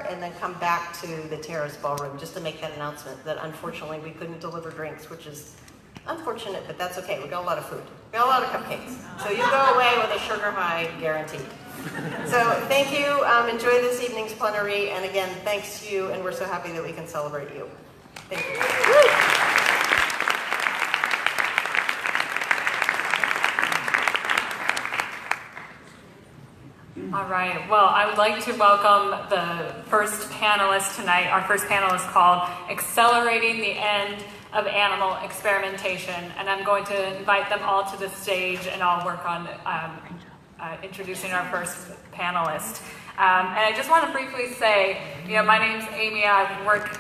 bar and then come back to the terrace ballroom just to make that announcement that unfortunately we couldn't deliver drinks, which is unfortunate, but that's okay. We got a lot of food. We got a lot of cupcakes. So you go away with a sugar high guaranteed. So thank you. Enjoy this evening's plenary. And again, thanks to you. And we're so happy that we can celebrate you. Thank you. All right, well, I would like to welcome the first panelist tonight. Our first panel is called Accelerating the End of Animal Experimentation, and I'm going to invite them all to the stage and I'll work on introducing our first panelist. And I just want to briefly say, my name's Amy. I work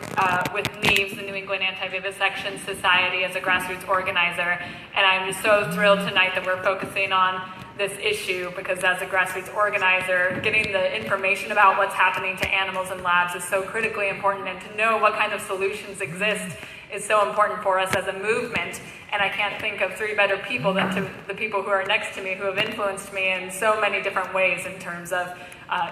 with NEAVS, the New England Anti-Vivisection Society, as a grassroots organizer, and I'm just so thrilled tonight that we're focusing on this issue because as a grassroots organizer, getting the information about what's happening to animals in labs is so critically important, and to know what kind of solutions exist is so important for us as a movement. And I can't think of three better people than to the people who are next to me who have influenced me in so many different ways in terms of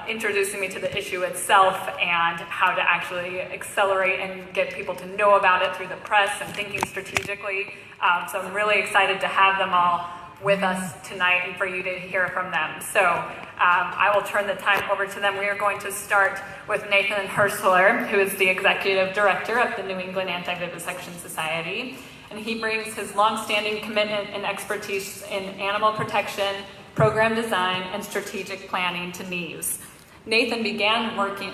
introducing me to the issue itself and how to actually accelerate and get people to know about it through the press and thinking strategically. So I'm really excited to have them all with us tonight and for you to hear from them. So I will turn the time over to them. We are going to start with Nathan Herschler, who is the Executive Director of the New England Anti-Vivisection Society. And he brings his longstanding commitment and expertise in animal protection, program design, and strategic planning to NEAVS. Nathan began working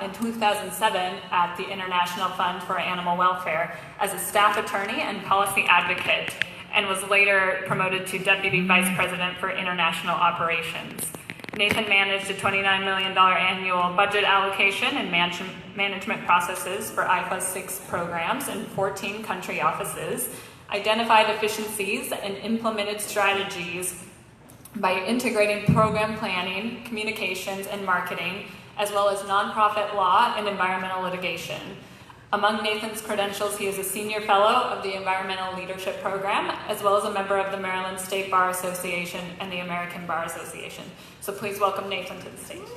in 2007 at the International Fund for Animal Welfare as a staff attorney and policy advocate, and was later promoted to Deputy Vice President for International Operations. Nathan managed a $29 million annual budget allocation and management processes for I+6 programs in 14 country offices, identified efficiencies, and implemented strategies by integrating program planning, communications, and marketing, as well as nonprofit law and environmental litigation. Among Nathan's credentials, he is a senior fellow of the Environmental Leadership Program, as well as a member of the Maryland State Bar Association and the American Bar Association. So please welcome Nathan to the stage.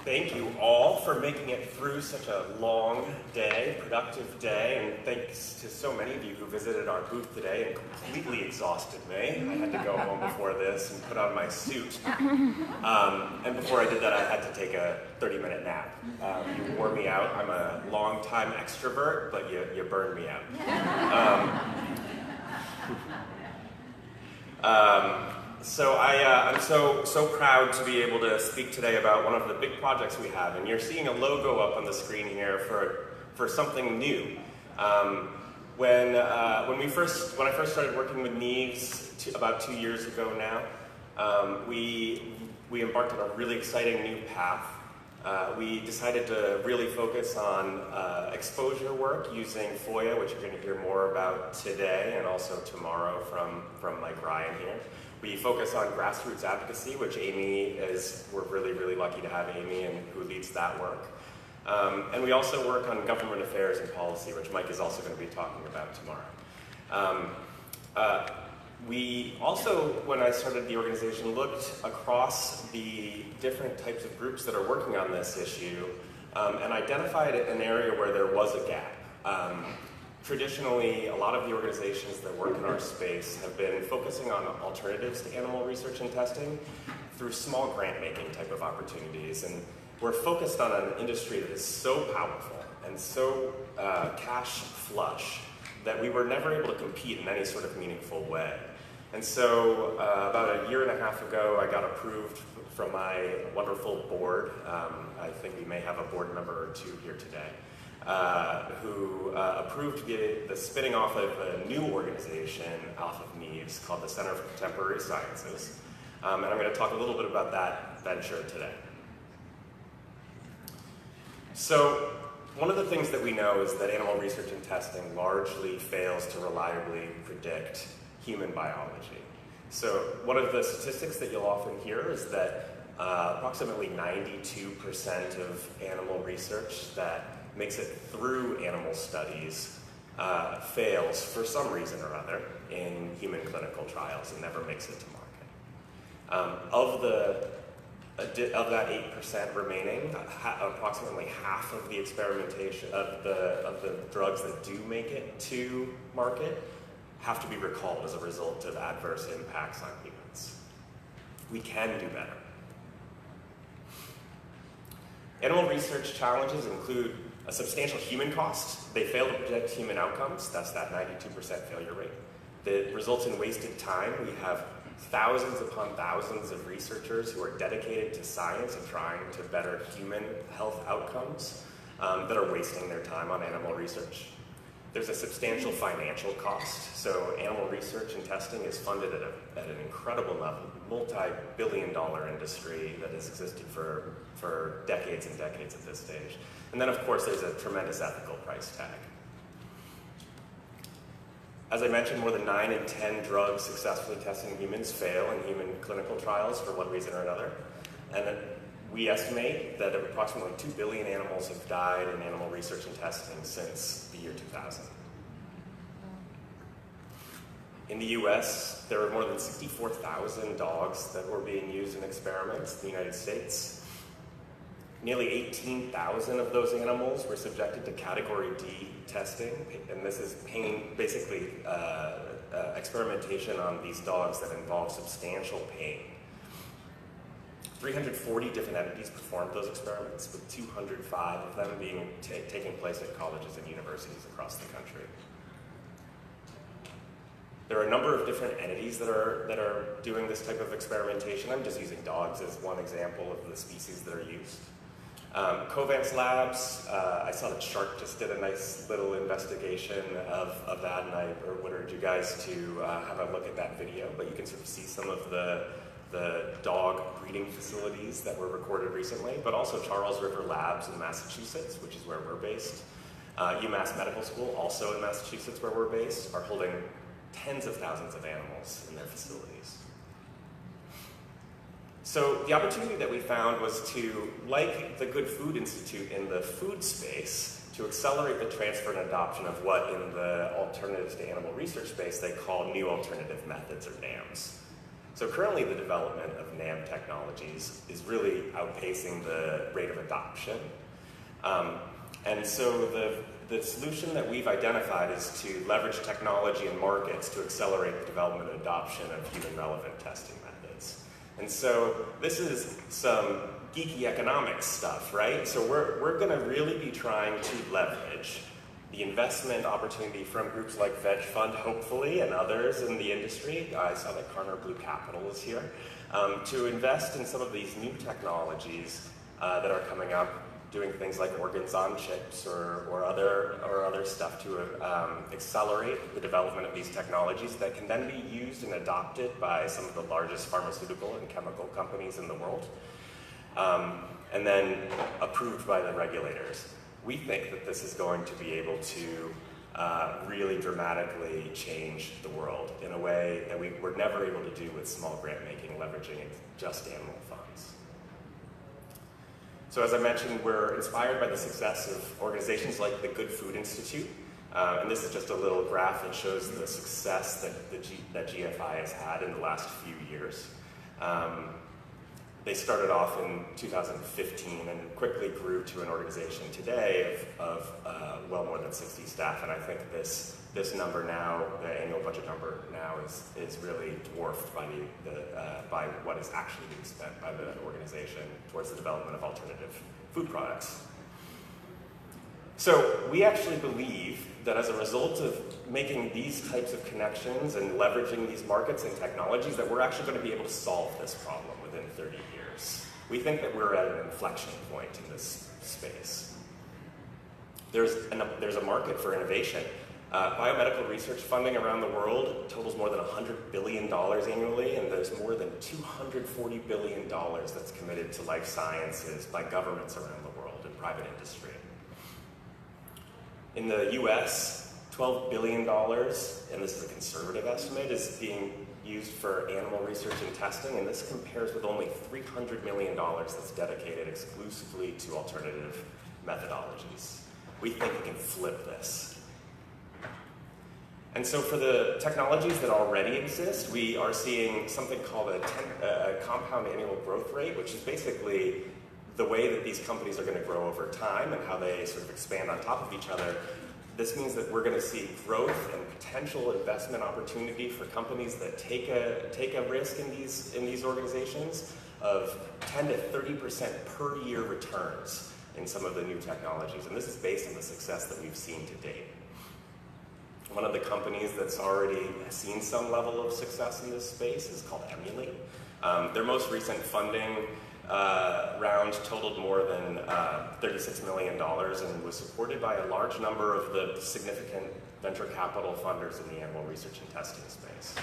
Thank you all for making it through such a long day, productive day, and thanks to so many of you who visited our booth today and completely exhausted me. I had to go home before this and put on my suit. And before I did that, I had to take a 30-minute nap. You wore me out. I'm a long-time extrovert, but you burned me out. So I'm so proud to be able to speak today about one of the big projects we have, and you're seeing a logo up on the screen here for something new. When I first started working with NEAVS about 2 years ago now, we embarked on a really exciting new path. We decided to really focus on exposure work using FOIA, which you're going to hear more about today and also tomorrow from Mike Ryan here. We focus on grassroots advocacy, which we're really, really lucky to have Amy and who leads that work. And we also work on government affairs and policy, which Mike is also going to be talking about tomorrow. We also, when I started the organization, looked across the different types of groups that are working on this issue and identified an area where there was a gap. Traditionally, a lot of the organizations that work in our space have been focusing on alternatives to animal research and testing through small grant-making type of opportunities. And we're focused on an industry that is so powerful and so cash flush that we were never able to compete in any sort of meaningful way. And so about a year and a half ago, I got approved from my wonderful board. I think we may have a board member or two here today. Who approved the spinning off of a new organization off of NEAVS called the Center for Contemporary Sciences. And I'm going to talk a little bit about that venture today. So one of the things that we know is that animal research and testing largely fails to reliably predict human biology. So one of the statistics that you'll often hear is that approximately 92% of animal research that makes it through animal studies fails for some reason or other in human clinical trials and never makes it to market. Of that 8% remaining, approximately half of the experimentation of the drugs that do make it to market have to be recalled as a result of adverse impacts on humans. We can do better. Animal research challenges include a substantial human cost. They fail to predict human outcomes. That's that 92% failure rate. That results in wasted time. We have thousands upon thousands of researchers who are dedicated to science and trying to better human health outcomes that are wasting their time on animal research. There's a substantial financial cost. So animal research and testing is funded at an incredible level, multi-billion-dollar industry that has existed for decades and decades at this stage. And then, of course, there's a tremendous ethical price tag. As I mentioned, more than 9 in 10 drugs successfully tested in humans fail in human clinical trials for one reason or another. And we estimate that approximately 2 billion animals have died in animal research and testing since the year 2000. In the US, there were more than 64,000 dogs that were being used in experiments in the United States. Nearly 18,000 of those animals were subjected to Category D testing, and this is basically experimentation on these dogs that involve substantial pain. 340 different entities performed those experiments, with 205 of them taking place at colleges and universities across the country. There are a number of different entities that are doing this type of experimentation. I'm just using dogs as one example of the species that are used. Covance Labs, I saw that Shark just did a nice little investigation of that, and I would urge you guys to have a look at that video, but you can sort of see some of the dog breeding facilities that were recorded recently, but also Charles River Labs in Massachusetts, which is where we're based. UMass Medical School, also in Massachusetts where we're based, are holding tens of thousands of animals in their facilities. So the opportunity that we found was to, like the Good Food Institute in the food space, to accelerate the transfer and adoption of what in the alternatives to animal research space they call new alternative methods, or NAMs. So currently the development of NAM technologies is really outpacing the rate of adoption. And so the solution that we've identified is to leverage technology and markets to accelerate the development and adoption of human relevant testing methods. And so this is some geeky economics stuff, right? So we're gonna really be trying to leverage the investment opportunity from groups like Veg Fund, hopefully, and others in the industry. I saw that Carner Blue Capital is here, to invest in some of these new technologies that are coming up, doing things like organs on chips or other stuff to accelerate the development of these technologies that can then be used and adopted by some of the largest pharmaceutical and chemical companies in the world, and then approved by the regulators. We think that this is going to be able to really dramatically change the world in a way that we were never able to do with small grant making, leveraging just animal funds. So as I mentioned, we're inspired by the success of organizations like the Good Food Institute. And this is just a little graph that shows the success that GFI has had in the last few years. They started off in 2015 and quickly grew to an organization today of well more than 60 staff. And I think this number now, the annual budget number now, is really dwarfed by by what is actually being spent by the organization towards the development of alternative food products. So we actually believe that as a result of making these types of connections and leveraging these markets and technologies, that we're actually going to be able to solve this problem within 30 years. We think that we're at an inflection point in this space. There's a market for innovation. Biomedical research funding around the world totals more than $100 billion annually, and there's more than $240 billion that's committed to life sciences by governments around the world and private industry. In the US, $12 billion, and this is a conservative estimate, is being used for animal research and testing, and this compares with only $300 million that's dedicated exclusively to alternative methodologies. We think we can flip this. And so for the technologies that already exist, we are seeing something called a compound annual growth rate, which is basically the way that these companies are going to grow over time and how they sort of expand on top of each other. This means that we're going to see growth and potential investment opportunity for companies that take a risk in these organizations of 10 to 30% per year returns in some of the new technologies. And this is based on the success that we've seen to date. One of the companies that's already seen some level of success in this space is called Emulate. Their most recent funding round totaled more than $36 million and was supported by a large number of the significant venture capital funders in the animal research and testing space.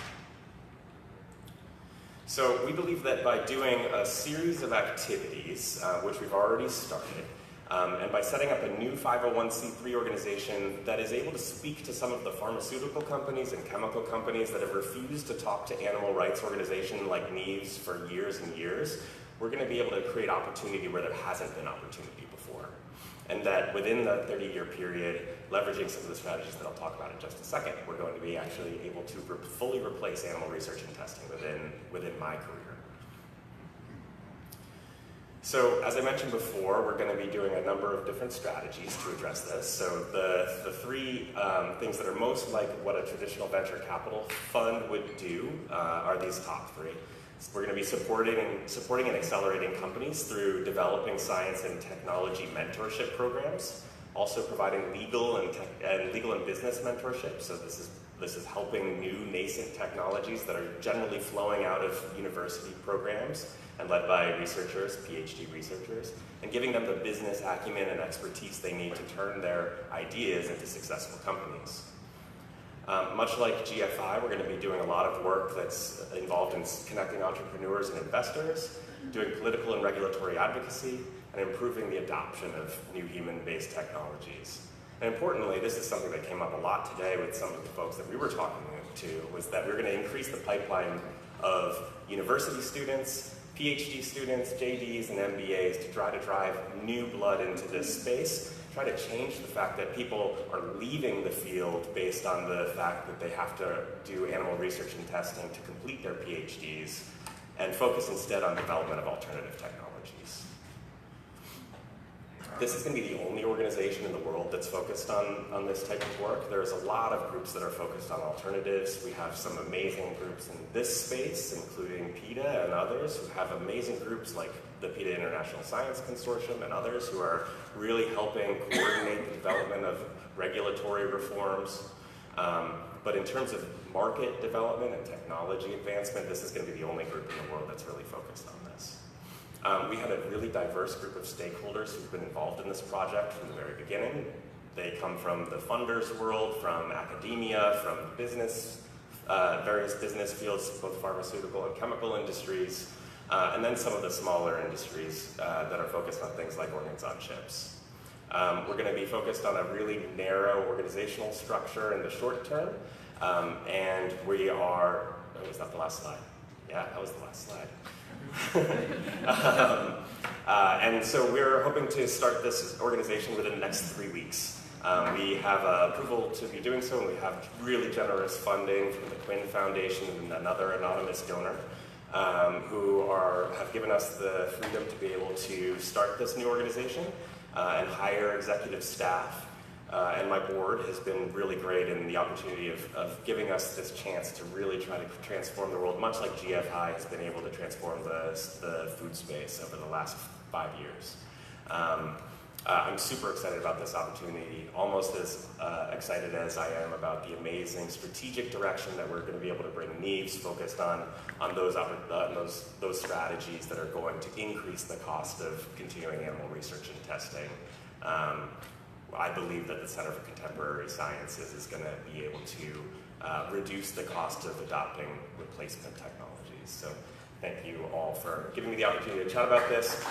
So we believe that by doing a series of activities, which we've already started, and by setting up a new 501c3 organization that is able to speak to some of the pharmaceutical companies and chemical companies that have refused to talk to animal rights organizations like Neves for years and years, we're going to be able to create opportunity where there hasn't been opportunity before. And that within the 30-year period, leveraging some of the strategies that I'll talk about in just a second, we're going to be actually able to fully replace animal research and testing within my career. So, as I mentioned before, we're going to be doing a number of different strategies to address this. So the three things that are most like what a traditional venture capital fund would do are these top three. We're going to be supporting and accelerating companies through developing science and technology mentorship programs, also providing legal and business mentorship. So this is helping new nascent technologies that are generally flowing out of university programs and led by researchers, PhD researchers, and giving them the business acumen and expertise they need to turn their ideas into successful companies. Much like GFI, we're going to be doing a lot of work that's involved in connecting entrepreneurs and investors, doing political and regulatory advocacy, and improving the adoption of new human-based technologies. And importantly, this is something that came up a lot today with some of the folks that we were talking to, was that we're going to increase the pipeline of university students, PhD students, JDs, and MBAs to try to drive new blood into this space, try to change the fact that people are leaving the field based on the fact that they have to do animal research and testing to complete their PhDs, and focus instead on development of alternative technologies. This is going to be the only organization in the world that's focused on this type of work. There's a lot of groups that are focused on alternatives. We have some amazing groups in this space, including PETA and others, who have amazing groups like the PETA International Science Consortium and others who are really helping coordinate the development of regulatory reforms. But in terms of market development and technology advancement, this is going to be the only group in the world that's really focused on this. We had a really diverse group of stakeholders who've been involved in this project from the very beginning. They come from the funders world, from academia, from business, various business fields, both pharmaceutical and chemical industries, and then some of the smaller industries that are focused on things like organs on chips. We're going to be focused on a really narrow organizational structure in the short term, and we are, oh, was that the last slide? Yeah, that was the last slide. And so we're hoping to start this organization within the next 3 weeks. We have approval to be doing so, and we have really generous funding from the Quinn Foundation and another anonymous donor who have given us the freedom to be able to start this new organization and hire executive staff. And my board has been really great in the opportunity of giving us this chance to really try to transform the world, much like GFI has been able to transform the food space over the last 5 years. I'm super excited about this opportunity, almost as excited as I am about the amazing strategic direction that we're going to be able to bring Neves, focused on those strategies that are going to increase the cost of continuing animal research and testing. I believe that the Center for Contemporary Sciences is going to be able to reduce the cost of adopting replacement technologies. So thank you all for giving me the opportunity to chat about this.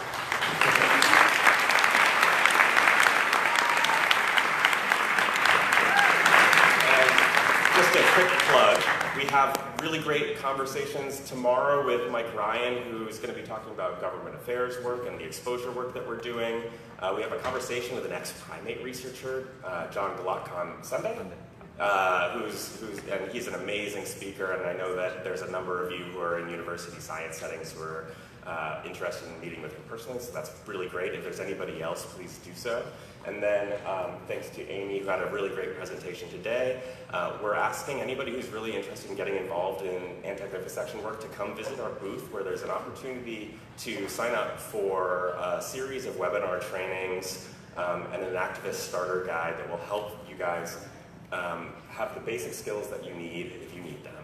Just a quick plug, we have really great conversations tomorrow with Mike Ryan, who's going to be talking about government affairs work and the exposure work that we're doing. We have a conversation with an ex-primate researcher, John Gluck, on Sunday. and he's an amazing speaker, and I know that there's a number of you who are in university science settings who are interested in meeting with him personally, so that's really great. If there's anybody else, please do so. And then thanks to Amy, who had a really great presentation today. We're asking anybody who's really interested in getting involved in anti-vivisection work to come visit our booth, where there's an opportunity to sign up for a series of webinar trainings and an activist starter guide that will help you guys have the basic skills that you need, if you need them,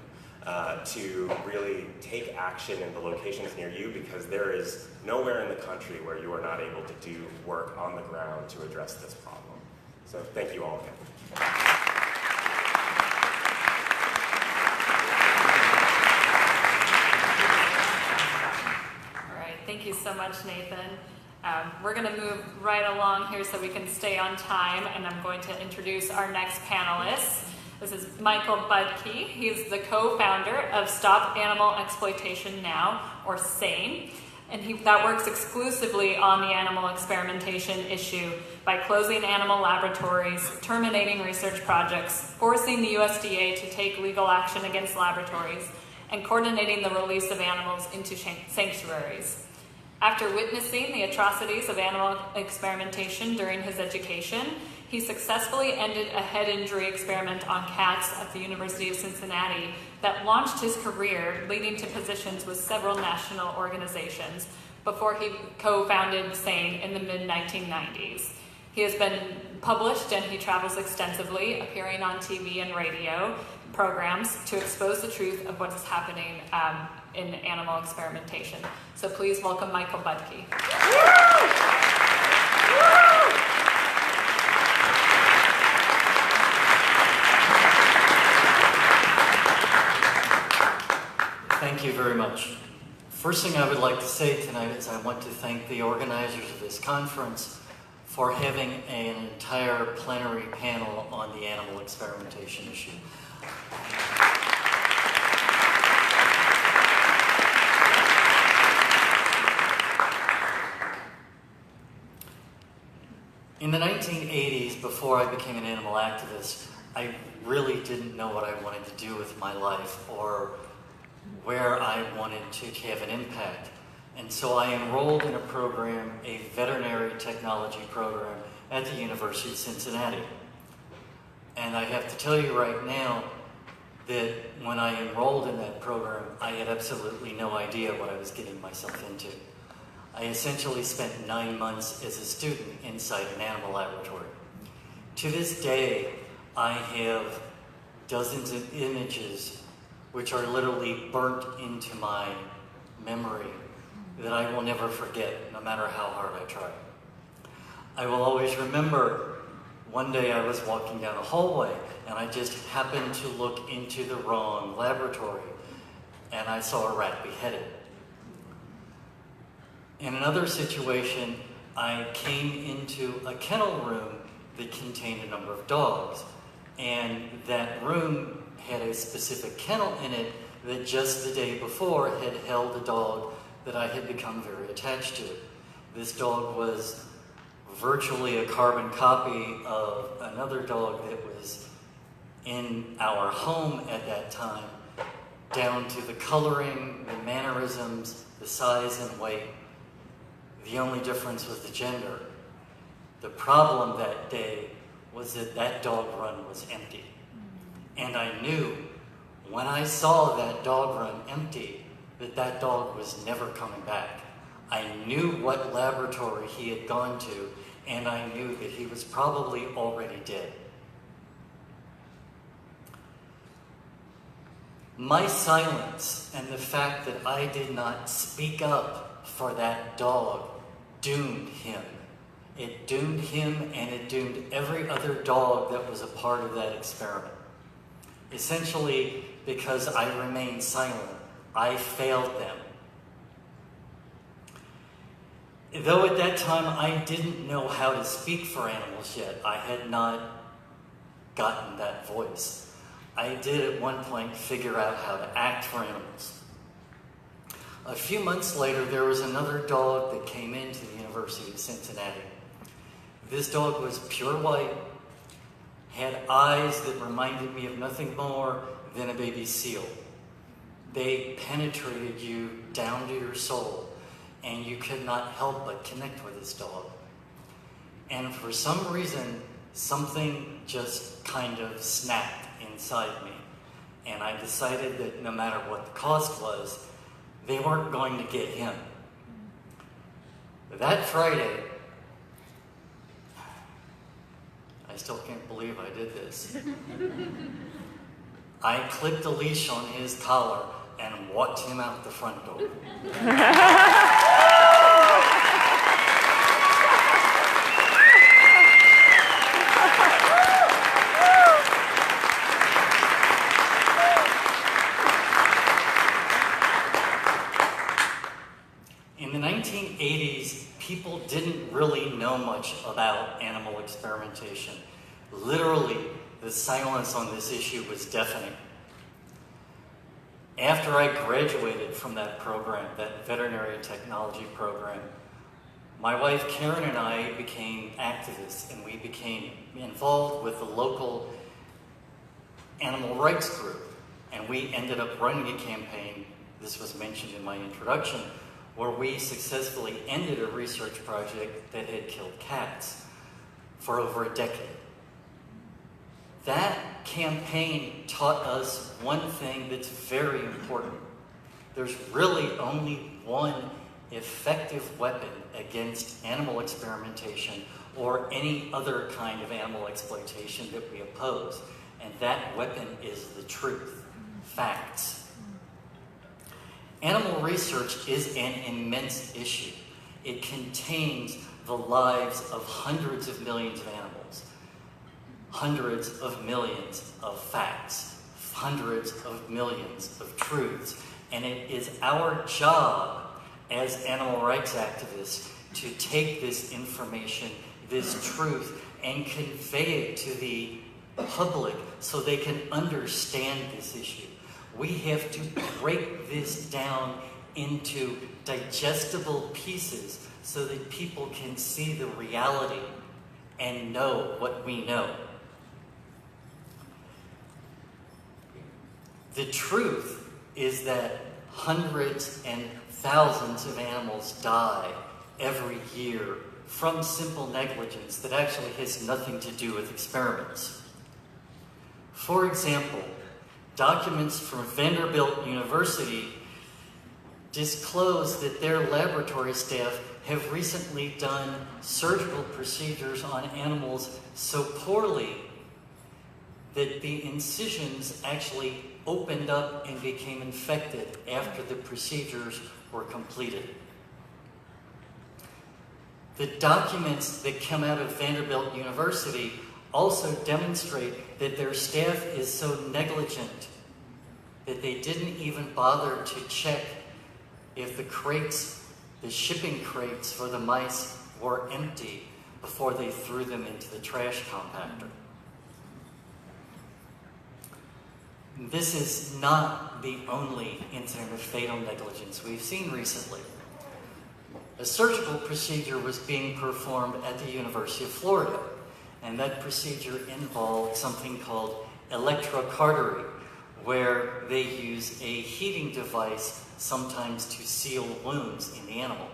to really take action in the locations near you, because there is nowhere in the country where you are not able to do work on the ground to address this problem. So thank you all again. All right, thank you so much, Nathan. We're going to move right along here so we can stay on time, and I'm going to introduce our next panelist. This is Michael Budke. He's the co-founder of Stop Animal Exploitation Now, or SANE, and that works exclusively on the animal experimentation issue by closing animal laboratories, terminating research projects, forcing the USDA to take legal action against laboratories, and coordinating the release of animals into sanctuaries. After witnessing the atrocities of animal experimentation during his education, he successfully ended a head injury experiment on cats at the University of Cincinnati that launched his career, leading to positions with several national organizations before he co-founded SANE in the mid-1990s. He has been published and he travels extensively, appearing on TV and radio programs to expose the truth of what is happening in animal experimentation. So please welcome Michael Budke. Thank you very much. First thing I would like to say tonight is I want to thank the organizers of this conference for having an entire plenary panel on the animal experimentation issue. In the 1980s, before I became an animal activist, I really didn't know what I wanted to do with my life or where I wanted to have an impact. And so I enrolled in a program, a veterinary technology program at the University of Cincinnati. And I have to tell you right now that when I enrolled in that program, I had absolutely no idea what I was getting myself into. I essentially spent 9 months as a student inside an animal laboratory. To this day, I have dozens of images which are literally burnt into my memory that I will never forget, no matter how hard I try. I will always remember one day I was walking down a hallway and I just happened to look into the wrong laboratory and I saw a rat beheaded. In another situation, I came into a kennel room that contained a number of dogs, and that room had a specific kennel in it that just the day before had held a dog that I had become very attached to. This dog was virtually a carbon copy of another dog that was in our home at that time, down to the coloring, the mannerisms, the size and weight. The only difference was the gender. The problem that day was that that dog run was empty. And I knew when I saw that dog run empty that that dog was never coming back. I knew what laboratory he had gone to, and I knew that he was probably already dead. My silence and the fact that I did not speak up for that dog doomed him. It doomed him, and it doomed every other dog that was a part of that experiment. Essentially, because I remained silent, I failed them. Though at that time I didn't know how to speak for animals yet, I had not gotten that voice. I did at one point figure out how to act for animals. A few months later, there was another dog that came into the University of Cincinnati. This dog was pure white, had eyes that reminded me of nothing more than a baby seal. They penetrated you down to your soul, and you could not help but connect with this dog. And for some reason, something just kind of snapped inside me. And I decided that no matter what the cost was, they weren't going to get him. That Friday, I still can't believe I did this. I clipped a leash on his collar and walked him out the front door. In the 1980s, people didn't really know much about animal experimentation. Literally, the silence on this issue was deafening. After I graduated from that program, that veterinary technology program, my wife Karen and I became activists, and we became involved with the local animal rights group. And we ended up running a campaign, this was mentioned in my introduction, where we successfully ended a research project that had killed cats for over a decade. That campaign taught us one thing that's very important. There's really only one effective weapon against animal experimentation or any other kind of animal exploitation that we oppose, and that weapon is the truth, facts. Animal research is an immense issue. It contains the lives of hundreds of millions of animals, hundreds of millions of facts, hundreds of millions of truths, and it is our job as animal rights activists to take this information, this truth, and convey it to the public so they can understand this issue. We have to break this down into digestible pieces so that people can see the reality and know what we know. The truth is that hundreds and thousands of animals die every year from simple negligence that actually has nothing to do with experiments. For example, documents from Vanderbilt University disclose that their laboratory staff have recently done surgical procedures on animals so poorly that the incisions actually opened up and became infected after the procedures were completed. The documents that come out of Vanderbilt University also demonstrate that their staff is so negligent that they didn't even bother to check if the crates, the shipping crates for the mice were empty before they threw them into the trash compactor. This is not the only incident of fatal negligence we've seen recently. A surgical procedure was being performed at the University of Florida, and that procedure involved something called electrocautery, where they use a heating device sometimes to seal wounds in the animal.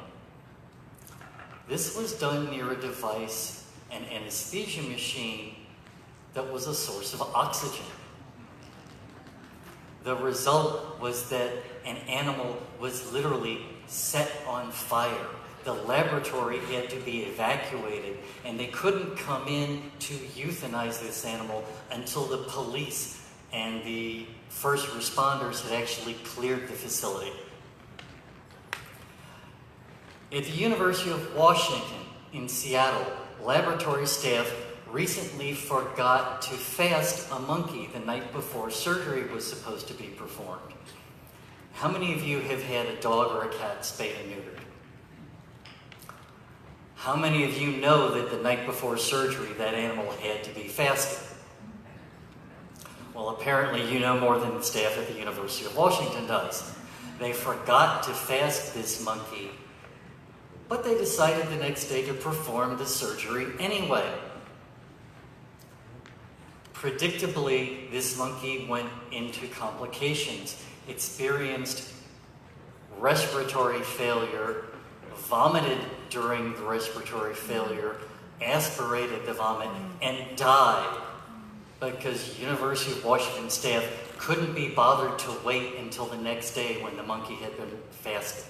This was done near a device, an anesthesia machine, that was a source of oxygen. The result was that an animal was literally set on fire. The laboratory had to be evacuated, and they couldn't come in to euthanize this animal until the police and the first responders had actually cleared the facility. At the University of Washington in Seattle, laboratory staff recently forgot to fast a monkey the night before surgery was supposed to be performed. How many of you have had a dog or a cat spayed and neutered? How many of you know that the night before surgery that animal had to be fasted? Well, apparently you know more than the staff at the University of Washington does. They forgot to fast this monkey, but they decided the next day to perform the surgery anyway. Predictably, this monkey went into complications, experienced respiratory failure, vomited during the respiratory failure, aspirated the vomit, and died because University of Washington staff couldn't be bothered to wait until the next day when the monkey had been fasting.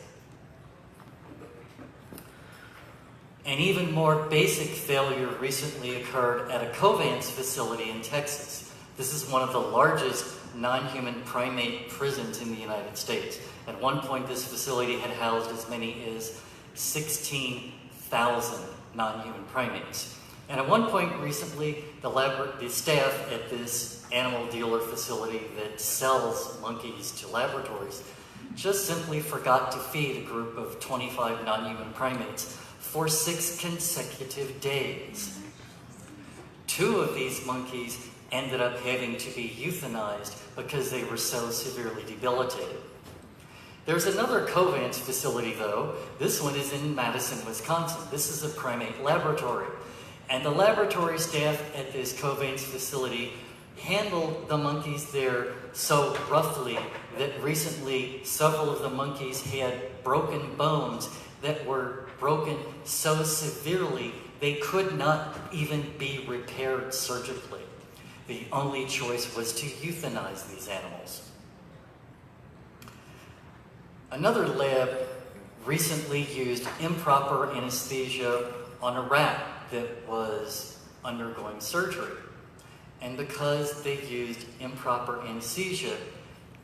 An even more basic failure recently occurred at a Covance facility in Texas. This is one of the largest non-human primate prisons in the United States. At one point, this facility had housed as many as 16,000 non-human primates. And at one point recently, the staff at this animal dealer facility that sells monkeys to laboratories just simply forgot to feed a group of 25 non-human primates for 6 consecutive days. 2 of these monkeys ended up having to be euthanized because they were so severely debilitated. There's another Covance facility, though. This one is in Madison, Wisconsin. This is a primate laboratory. And the laboratory staff at this Covance facility handled the monkeys there so roughly that recently several of the monkeys had broken bones that were broken so severely they could not even be repaired surgically. The only choice was to euthanize these animals. Another lab recently used improper anesthesia on a rat that was undergoing surgery. And because they used improper anesthesia,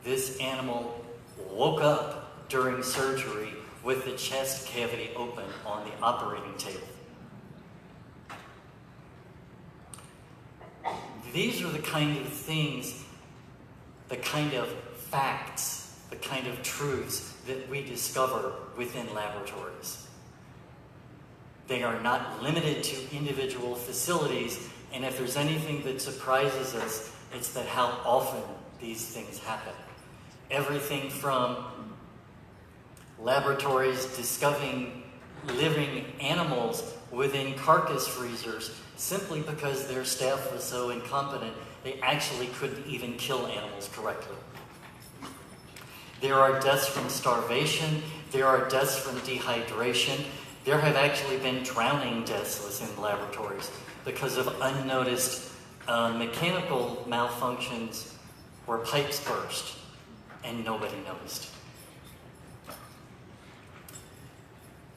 this animal woke up during surgery with the chest cavity open on the operating table. These are the kind of things, the kind of facts, the kind of truths that we discover within laboratories. They are not limited to individual facilities, and if there's anything that surprises us, it's that how often these things happen. Everything from laboratories discovering living animals within carcass freezers simply because their staff was so incompetent they actually couldn't even kill animals correctly. There are deaths from starvation, there are deaths from dehydration, there have actually been drowning deaths within laboratories because of unnoticed mechanical malfunctions where pipes burst and nobody noticed.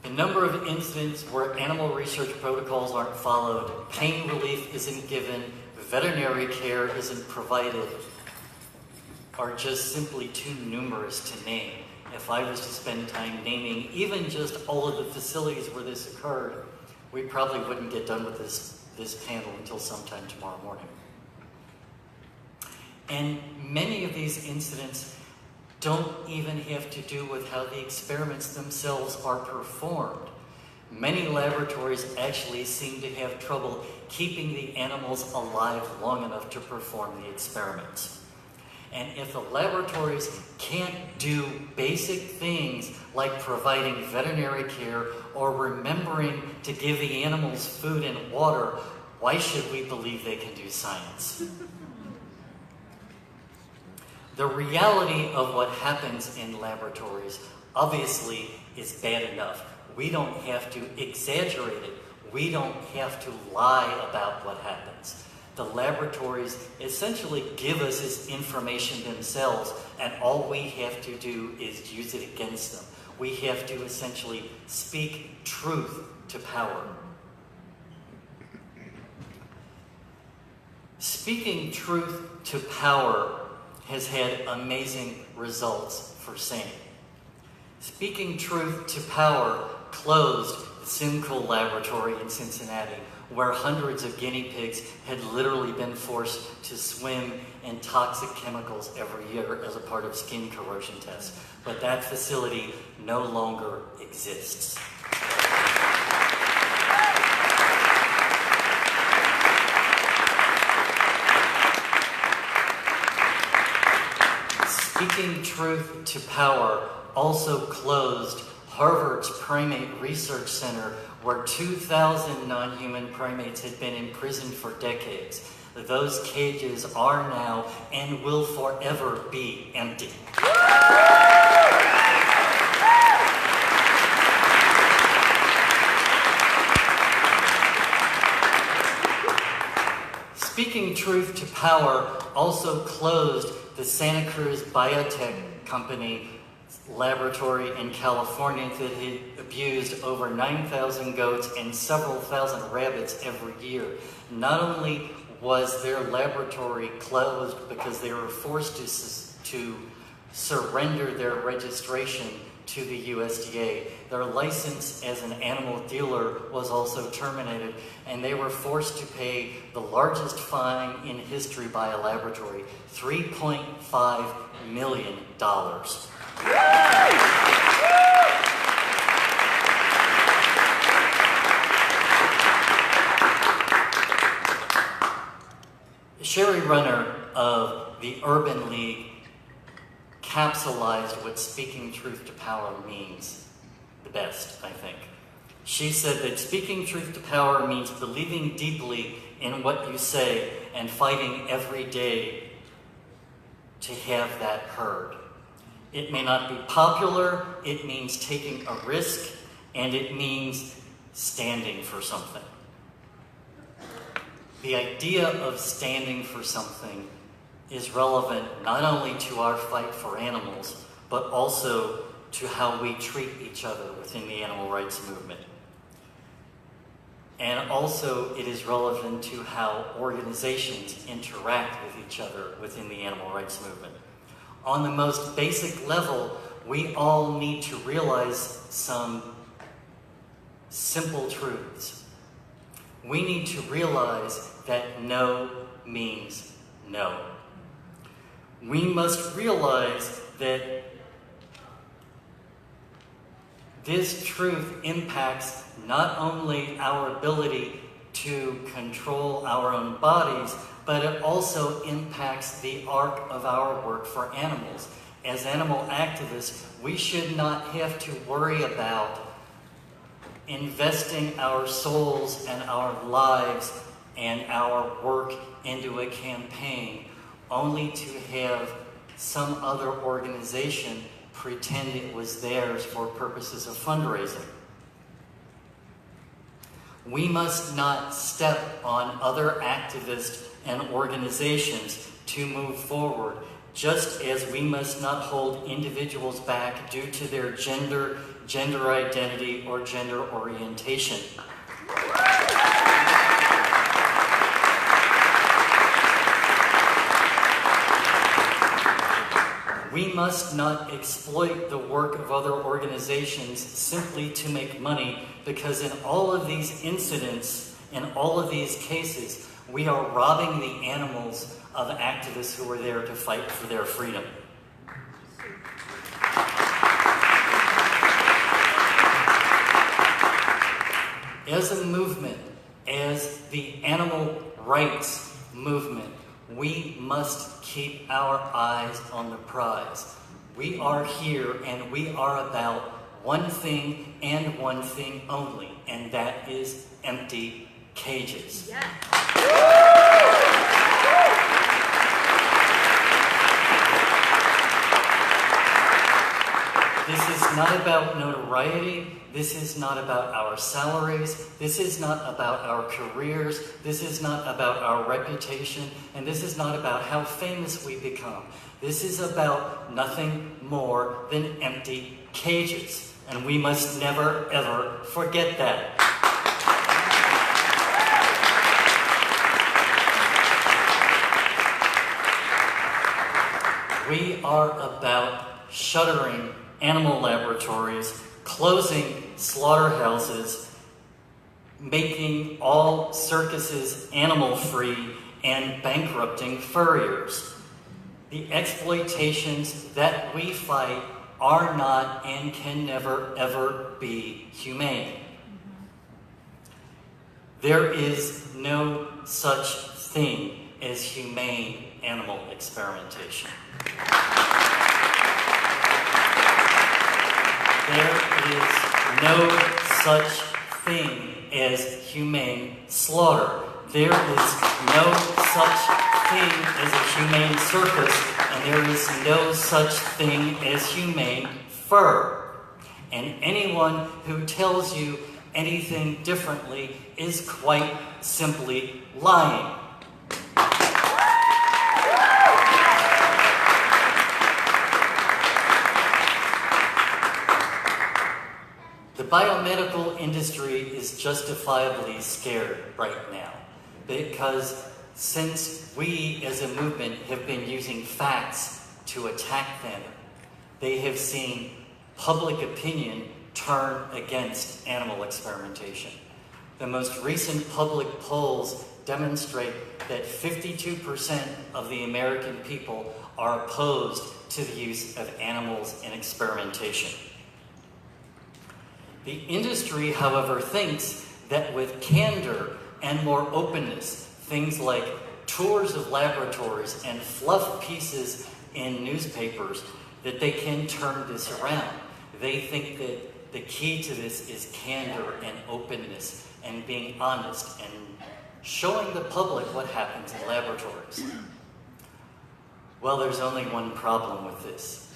The number of incidents where animal research protocols aren't followed, pain relief isn't given, veterinary care isn't provided, are just simply too numerous to name. If I was to spend time naming even just all of the facilities where this occurred, we probably wouldn't get done with this panel until sometime tomorrow morning. And many of these incidents don't even have to do with how the experiments themselves are performed. Many laboratories actually seem to have trouble keeping the animals alive long enough to perform the experiments. And if the laboratories can't do basic things like providing veterinary care or remembering to give the animals food and water, why should we believe they can do science? The reality of what happens in laboratories obviously is bad enough. We don't have to exaggerate it. We don't have to lie about what happens. The laboratories essentially give us this information themselves, and all we have to do is use it against them. We have to essentially speak truth to power. Speaking truth to power has had amazing results for SANE. Speaking Truth to Power closed the Simcoe laboratory in Cincinnati, where hundreds of guinea pigs had literally been forced to swim in toxic chemicals every year as a part of skin corrosion tests. But that facility no longer exists. Speaking Truth to Power also closed Harvard's Primate Research Center, where 2,000 non-human primates had been imprisoned for decades. Those cages are now and will forever be empty. Speaking Truth to Power also closed the Santa Cruz biotech company laboratory in California that had abused over 9,000 goats and several thousand rabbits every year. Not only was their laboratory closed because they were forced to surrender their registration to the USDA, their license as an animal dealer was also terminated, and they were forced to pay the largest fine in history by a laboratory, $3.5 million. Sherry Runner of the Urban League capsulized what speaking truth to power means the best, I think. She said that speaking truth to power means believing deeply in what you say and fighting every day to have that heard. It may not be popular, it means taking a risk, and it means standing for something. The idea of standing for something is relevant not only to our fight for animals, but also to how we treat each other within the animal rights movement. And also it is relevant to how organizations interact with each other within the animal rights movement. On the most basic level, we all need to realize some simple truths. We need to realize that no means no. We must realize that this truth impacts not only our ability to control our own bodies, but it also impacts the arc of our work for animals. As animal activists, we should not have to worry about investing our souls and our lives and our work into a campaign only to have some other organization pretend it was theirs for purposes of fundraising. We must not step on other activists and organizations to move forward, just as we must not hold individuals back due to their gender identity, or gender orientation. We must not exploit the work of other organizations simply to make money, because in all of these incidents, in all of these cases, we are robbing the animals of activists who are there to fight for their freedom. As a movement, as the animal rights movement, we must keep our eyes on the prize. We are here and we are about one thing and one thing only, and that is empty cages. Yeah. This is not about notoriety. This is not about our salaries. This is not about our careers. This is not about our reputation. And this is not about how famous we become. This is about nothing more than empty cages. And we must never, ever forget that. We are about shuttering animal laboratories, closing slaughterhouses, making all circuses animal-free, and bankrupting furriers. The exploitations that we fight are not and can never, ever be humane. There is no such thing as humane animal experimentation. There is no such thing as humane slaughter. There is no such thing as a humane circus, and there is no such thing as humane fur. And anyone who tells you anything differently is quite simply lying. The biomedical industry is justifiably scared right now because since we as a movement have been using facts to attack them, they have seen public opinion turn against animal experimentation. The most recent public polls demonstrate that 52% of the American people are opposed to the use of animals in experimentation. The industry, however, thinks that with candor and more openness, things like tours of laboratories and fluff pieces in newspapers, that they can turn this around. They think that the key to this is candor and openness and being honest and showing the public what happens in laboratories. Well, there's only one problem with this.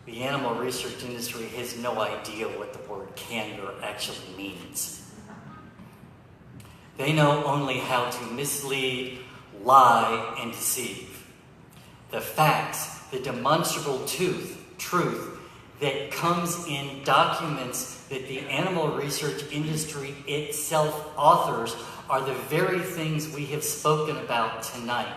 The animal research industry has no idea what the word candor actually means. They know only how to mislead, lie, and deceive. The facts, the demonstrable truth that comes in documents that the animal research industry itself authors are the very things we have spoken about tonight.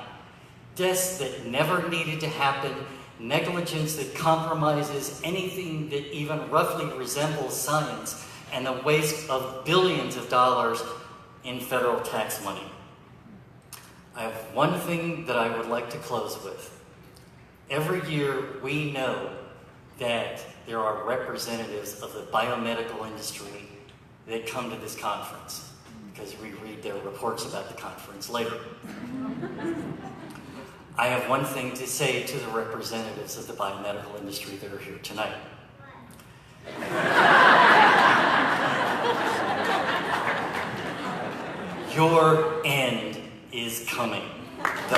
Deaths that never needed to happen, negligence that compromises anything that even roughly resembles science, and the waste of billions of dollars in federal tax money. I have one thing that I would like to close with. Every year we know that there are representatives of the biomedical industry that come to this conference because we read their reports about the conference later. I have one thing to say to the representatives of the biomedical industry that are here tonight. Your end is coming. The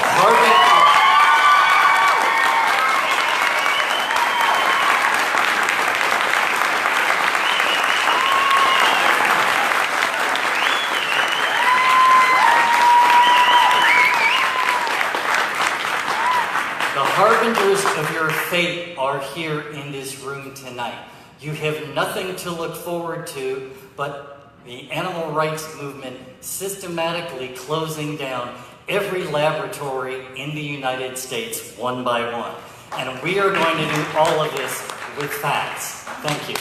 harbingers of your fate are here in this room tonight. You have nothing to look forward to but the animal rights movement systematically closing down every laboratory in the United States one by one. And we are going to do all of this with facts. Thank you.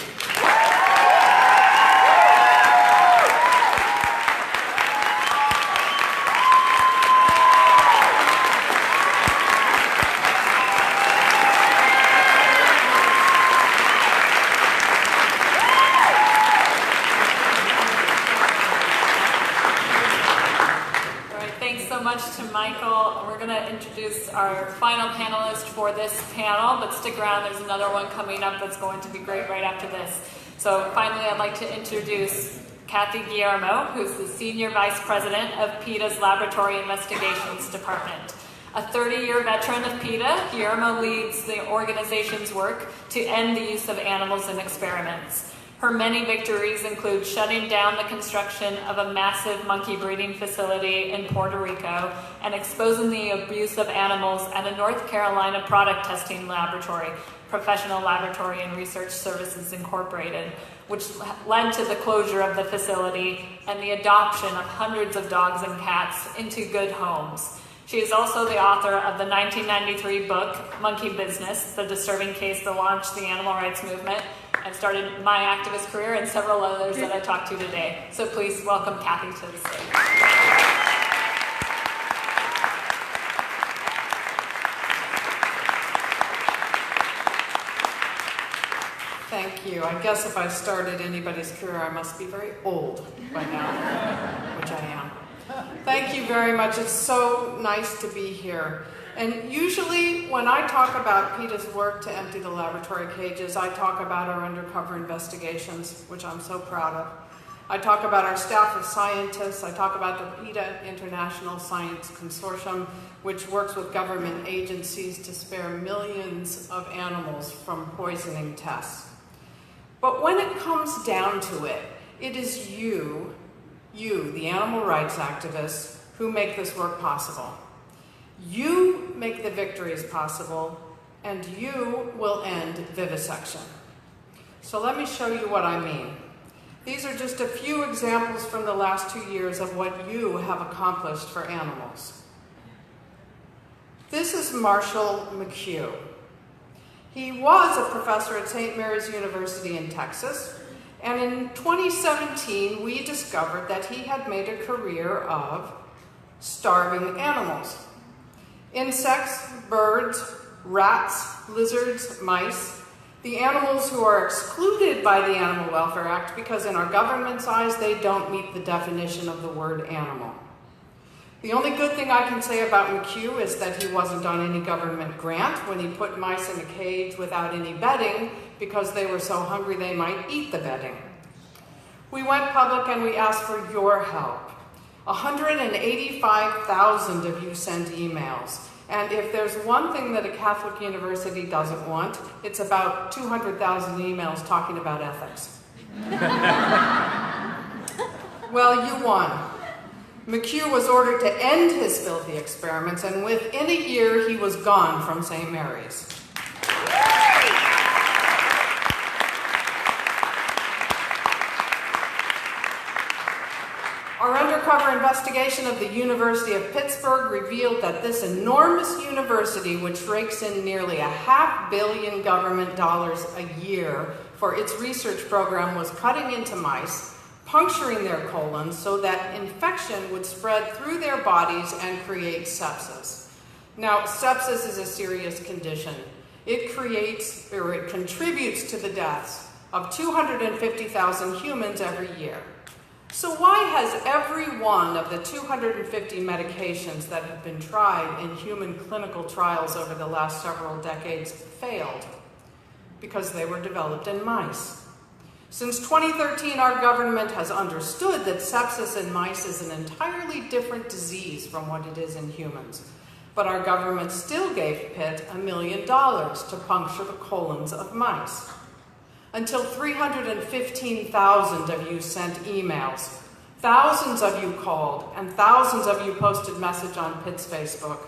To Michael. We're going to introduce our final panelist for this panel, but stick around, there's another one coming up that's going to be great right after this. So finally, I'd like to introduce Kathy Guillermo, who's the Senior Vice President of PETA's Laboratory Investigations Department. A 30-year veteran of PETA, Guillermo leads the organization's work to end the use of animals in experiments. Her many victories include shutting down the construction of a massive monkey breeding facility in Puerto Rico and exposing the abuse of animals at a North Carolina product testing laboratory, Professional Laboratory and Research Services Incorporated, which led to the closure of the facility and the adoption of hundreds of dogs and cats into good homes. She is also the author of the 1993 book, Monkey Business, The Disturbing Case that launched the animal rights movement, and started my activist career and several others that I talked to today. So please welcome Kathy to the stage. Thank you. I guess if I started anybody's career, I must be very old by now, which I am. Thank you very much. It's so nice to be here. And usually when I talk about PETA's work to empty the laboratory cages, I talk about our undercover investigations, which I'm so proud of. I talk about our staff of scientists. I talk about the PETA International Science Consortium, which works with government agencies to spare millions of animals from poisoning tests. But when it comes down to it, it is you, the animal rights activists, who make this work possible. You make the victories possible, and you will end vivisection. So let me show you what I mean. These are just a few examples from the last 2 years of what you have accomplished for animals. This is Marshall McHugh. He was a professor at St. Mary's University in Texas, and in 2017 we discovered that he had made a career of starving animals. Insects, birds, rats, lizards, mice, the animals who are excluded by the Animal Welfare Act because in our government's eyes they don't meet the definition of the word animal. The only good thing I can say about McHugh is that he wasn't on any government grant when he put mice in a cage without any bedding because they were so hungry they might eat the bedding. We went public and we asked for your help. 185,000 of you sent emails. And if there's one thing that a Catholic university doesn't want, it's about 200,000 emails talking about ethics. Well, you won. McHugh was ordered to end his filthy experiments, and within a year, he was gone from St. Mary's. Our undercover investigation of the University of Pittsburgh revealed that this enormous university, which rakes in nearly $500 million government dollars a year for its research program, was cutting into mice, puncturing their colons so that infection would spread through their bodies and create sepsis. Now, sepsis is a serious condition. It contributes to the deaths of 250,000 humans every year. So why has every one of the 250 medications that have been tried in human clinical trials over the last several decades failed? Because they were developed in mice. Since 2013, our government has understood that sepsis in mice is an entirely different disease from what it is in humans. But our government still gave Pitt $1 million to puncture the colons of mice. Until 315,000 of you sent emails, thousands of you called, and thousands of you posted message on Pitt's Facebook,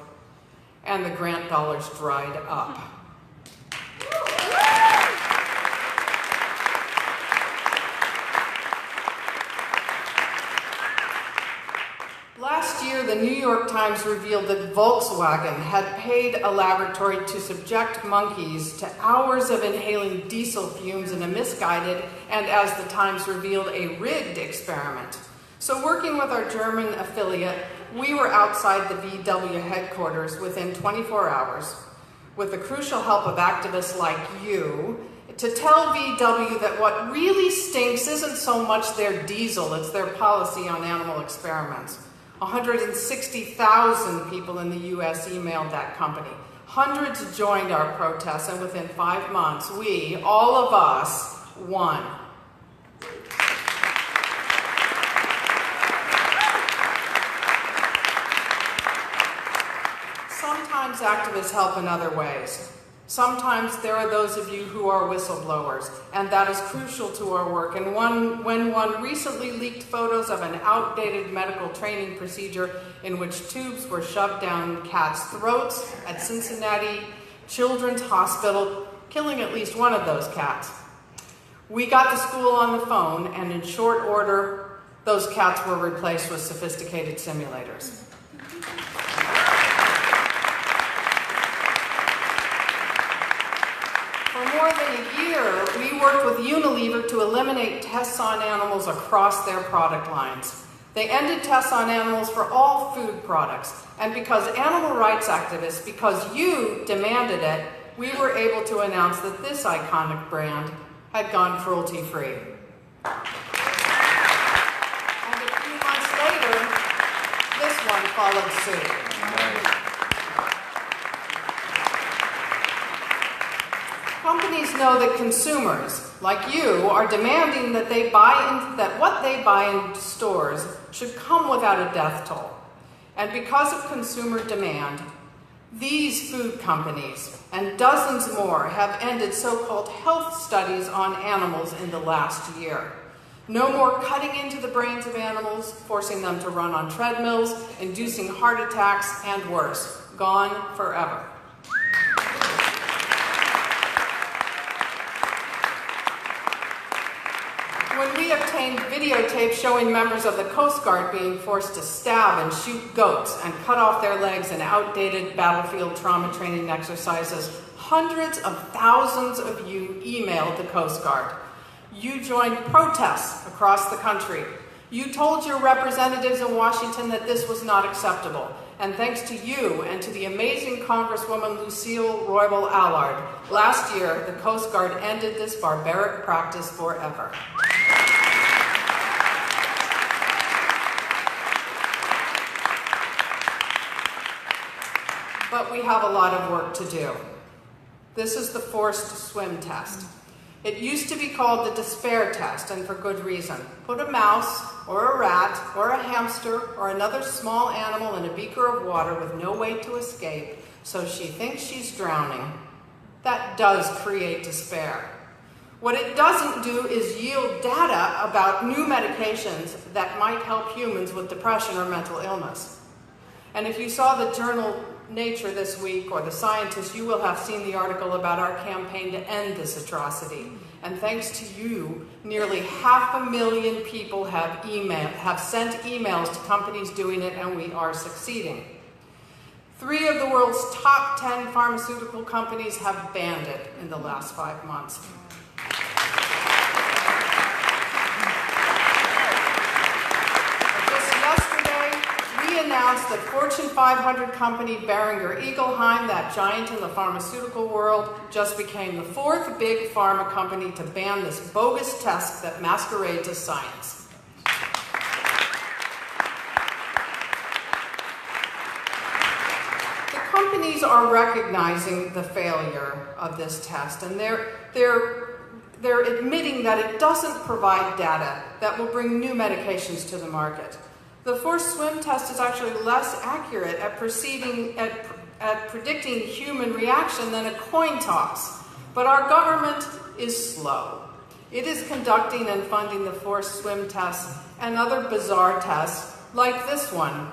and the grant dollars dried up. Last year, the New York Times revealed that Volkswagen had paid a laboratory to subject monkeys to hours of inhaling diesel fumes in a misguided and, as the Times revealed, a rigged experiment. So working with our German affiliate, we were outside the VW headquarters within 24 hours, with the crucial help of activists like you, to tell VW that what really stinks isn't so much their diesel, it's their policy on animal experiments. 160,000 people in the U.S. emailed that company. Hundreds joined our protests, and within 5 months, we, all of us, won. Sometimes activists help in other ways. Sometimes there are those of you who are whistleblowers, and that is crucial to our work. And when one recently leaked photos of an outdated medical training procedure in which tubes were shoved down cats' throats at Cincinnati Children's Hospital, killing at least one of those cats. We got the school on the phone, and in short order, those cats were replaced with sophisticated simulators. For more than a year, we worked with Unilever to eliminate tests on animals across their product lines. They ended tests on animals for all food products. And because animal rights activists, because you demanded it, we were able to announce that this iconic brand had gone cruelty-free. And a few months later, this one followed suit. Companies know that consumers, like you, are demanding that what they buy in stores should come without a death toll. And because of consumer demand, these food companies and dozens more have ended so-called health studies on animals in the last year. No more cutting into the brains of animals, forcing them to run on treadmills, inducing heart attacks, and worse. Gone forever. When we obtained videotape showing members of the Coast Guard being forced to stab and shoot goats and cut off their legs in outdated battlefield trauma training exercises, hundreds of thousands of you emailed the Coast Guard. You joined protests across the country. You told your representatives in Washington that this was not acceptable. And thanks to you and to the amazing Congresswoman Lucille Roybal Allard, last year the Coast Guard ended this barbaric practice forever. But we have a lot of work to do. This is the forced swim test. It used to be called the despair test, and for good reason. Put a mouse, or a rat, or a hamster, or another small animal in a beaker of water with no way to escape, so she thinks she's drowning. That does create despair. What it doesn't do is yield data about new medications that might help humans with depression or mental illness. And if you saw the journal Nature this week, or The Scientist, you will have seen the article about our campaign to end this atrocity. And thanks to you, nearly 500,000 people have sent emails to companies doing it, and we are succeeding. 3 of the world's top 10 pharmaceutical companies have banned it in the last 5 months. Announced that Fortune 500 company Boehringer Ingelheim, that giant in the pharmaceutical world, just became the 4th big pharma company to ban this bogus test that masquerades as science. The companies are recognizing the failure of this test, and they're admitting that it doesn't provide data that will bring new medications to the market. The forced swim test is actually less accurate at predicting human reaction than a coin toss. But our government is slow. It is conducting and funding the forced swim test and other bizarre tests like this one.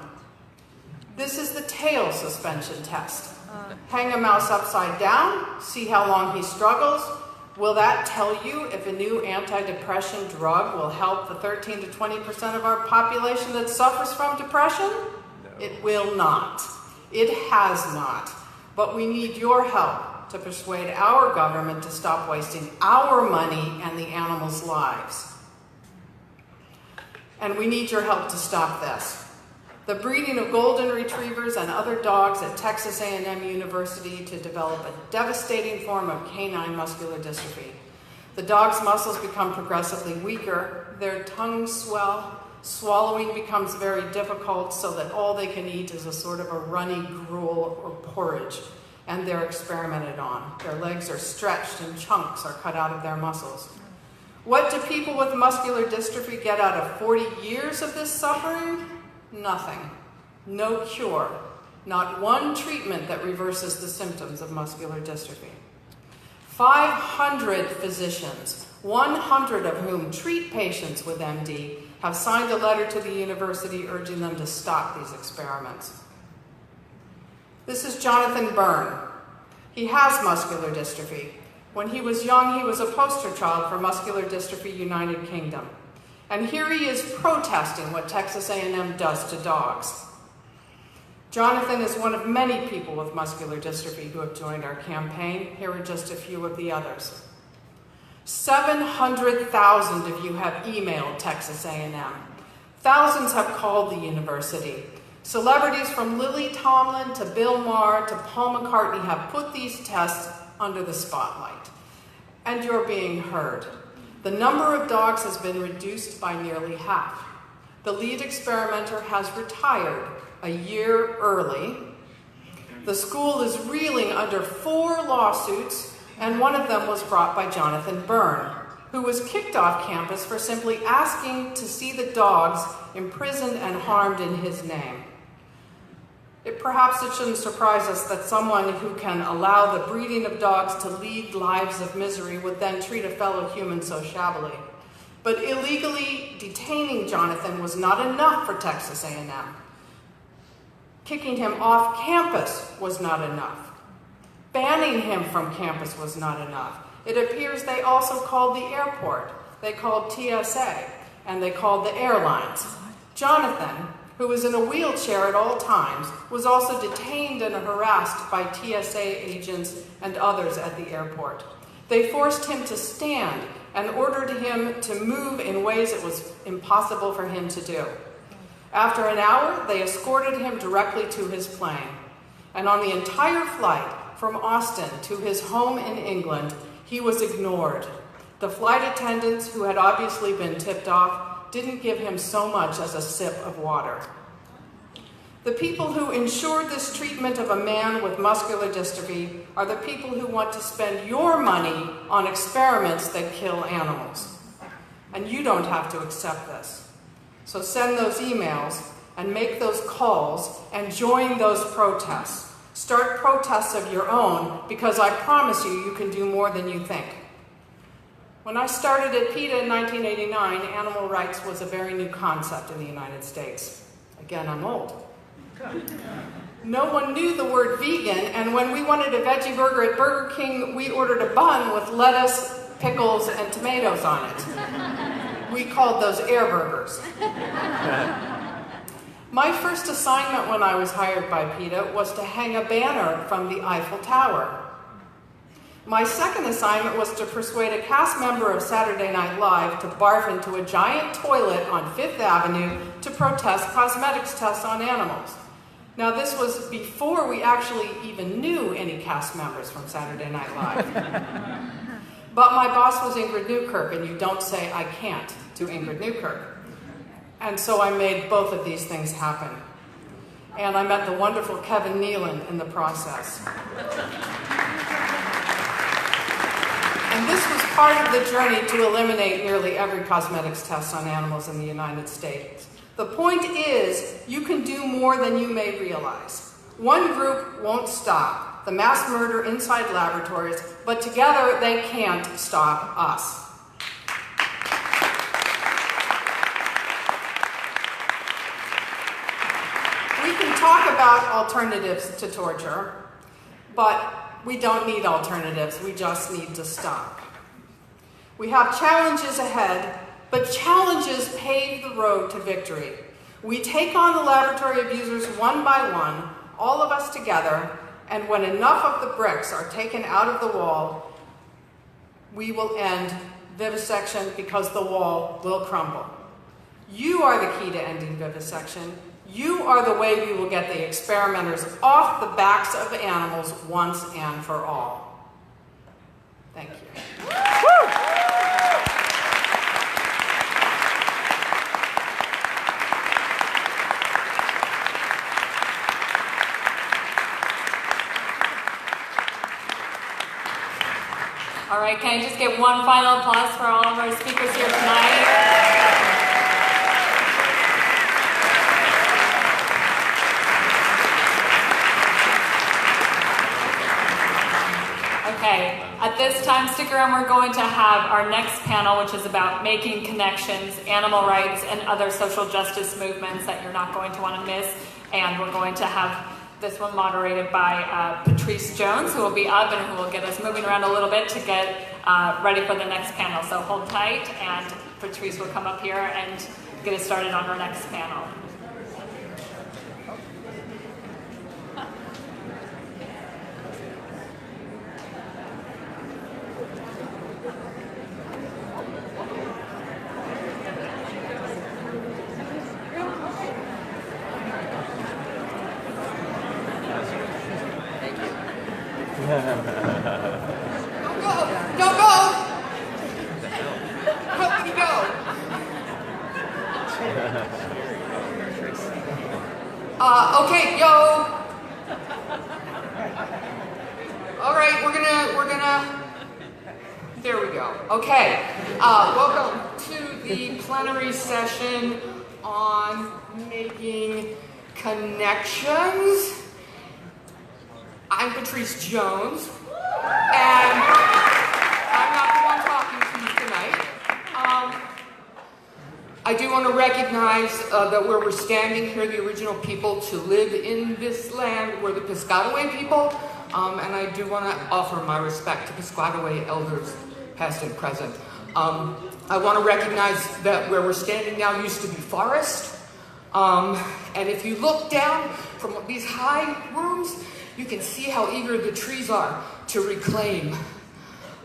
This is the tail suspension test. Hang a mouse upside down, see how long he struggles. Will that tell you if a new antidepressant drug will help the 13 to 20% of our population that suffers from depression? No. It will not. It has not. But we need your help to persuade our government to stop wasting our money and the animals' lives. And we need your help to stop this. The breeding of golden retrievers and other dogs at Texas A&M University to develop a devastating form of canine muscular dystrophy. The dog's muscles become progressively weaker, their tongues swell, swallowing becomes very difficult so that all they can eat is a sort of a runny gruel or porridge, and they're experimented on. Their legs are stretched and chunks are cut out of their muscles. What do people with muscular dystrophy get out of 40 years of this suffering? Nothing. No cure. Not one treatment that reverses the symptoms of muscular dystrophy. 500 physicians, 100 of whom treat patients with MD, have signed a letter to the university urging them to stop these experiments. This is Jonathan Byrne. He has muscular dystrophy. When he was young, he was a poster child for Muscular Dystrophy United Kingdom. And here he is protesting what Texas A&M does to dogs. Jonathan is one of many people with muscular dystrophy who have joined our campaign. Here are just a few of the others. 700,000 of you have emailed Texas A&M. Thousands have called the university. Celebrities from Lily Tomlin to Bill Maher to Paul McCartney have put these tests under the spotlight. And you're being heard. The number of dogs has been reduced by nearly half. The lead experimenter has retired a year early. The school is reeling under 4 lawsuits and one of them was brought by Jonathan Byrne, who was kicked off campus for simply asking to see the dogs imprisoned and harmed in his name. Perhaps it shouldn't surprise us that someone who can allow the breeding of dogs to lead lives of misery would then treat a fellow human so shabbily. But illegally detaining Jonathan was not enough for Texas A&M. Kicking him off campus was not enough. Banning him from campus was not enough. It appears they also called the airport, they called TSA, and they called the airlines. Jonathan, who was in a wheelchair at all times, was also detained and harassed by TSA agents and others at the airport. They forced him to stand and ordered him to move in ways it was impossible for him to do. After an hour, they escorted him directly to his plane. And on the entire flight from Austin to his home in England, he was ignored. The flight attendants, who had obviously been tipped off, didn't give him so much as a sip of water. The people who ensured this treatment of a man with muscular dystrophy are the people who want to spend your money on experiments that kill animals. And you don't have to accept this. So send those emails and make those calls and join those protests. Start protests of your own, because I promise you, you can do more than you think. When I started at PETA in 1989, animal rights was a very new concept in the United States. Again, I'm old. No one knew the word vegan, and when we wanted a veggie burger at Burger King, we ordered a bun with lettuce, pickles, and tomatoes on it. We called those air burgers. My first assignment when I was hired by PETA was to hang a banner from the Eiffel Tower. My second assignment was to persuade a cast member of Saturday Night Live to barf into a giant toilet on Fifth Avenue to protest cosmetics tests on animals. Now, this was before we actually even knew any cast members from Saturday Night Live. But my boss was Ingrid Newkirk, and you don't say I can't to Ingrid Newkirk. And so I made both of these things happen. And I met the wonderful Kevin Nealon in the process. And this was part of the journey to eliminate nearly every cosmetics test on animals in the United States. The point is, you can do more than you may realize. One group won't stop the mass murder inside laboratories, but together they can't stop us. We can talk about alternatives to torture, but we don't need alternatives, we just need to stop. We have challenges ahead, but challenges pave the road to victory. We take on the laboratory abusers one by one, all of us together, and when enough of the bricks are taken out of the wall, we will end vivisection because the wall will crumble. You are the key to ending vivisection. You are the way we will get the experimenters off the backs of animals once and for all. Thank you. All right, can I just get one final applause for all of our speakers here tonight? Okay, at this time, stick around. We're going to have our next panel, which is about making connections, animal rights, and other social justice movements that you're not going to want to miss. And we're going to have this one moderated by Patrice Jones, who will be up and who will get us moving around a little bit to get ready for the next panel. So hold tight, and Patrice will come up here and get us started on our next panel. Don't go! How can you go? Okay, yo. All right, we're gonna There we go. Okay. Welcome to the plenary session on making connections. I'm Patrice Jones, and I'm not the one talking to you tonight. I do want to recognize that where we're standing here, the original people to live in this land were the Piscataway people, and I do want to offer my respect to Piscataway elders, past and present. I want to recognize that where we're standing now used to be forest, and if you look down from these high rooms, you can see how eager the trees are to reclaim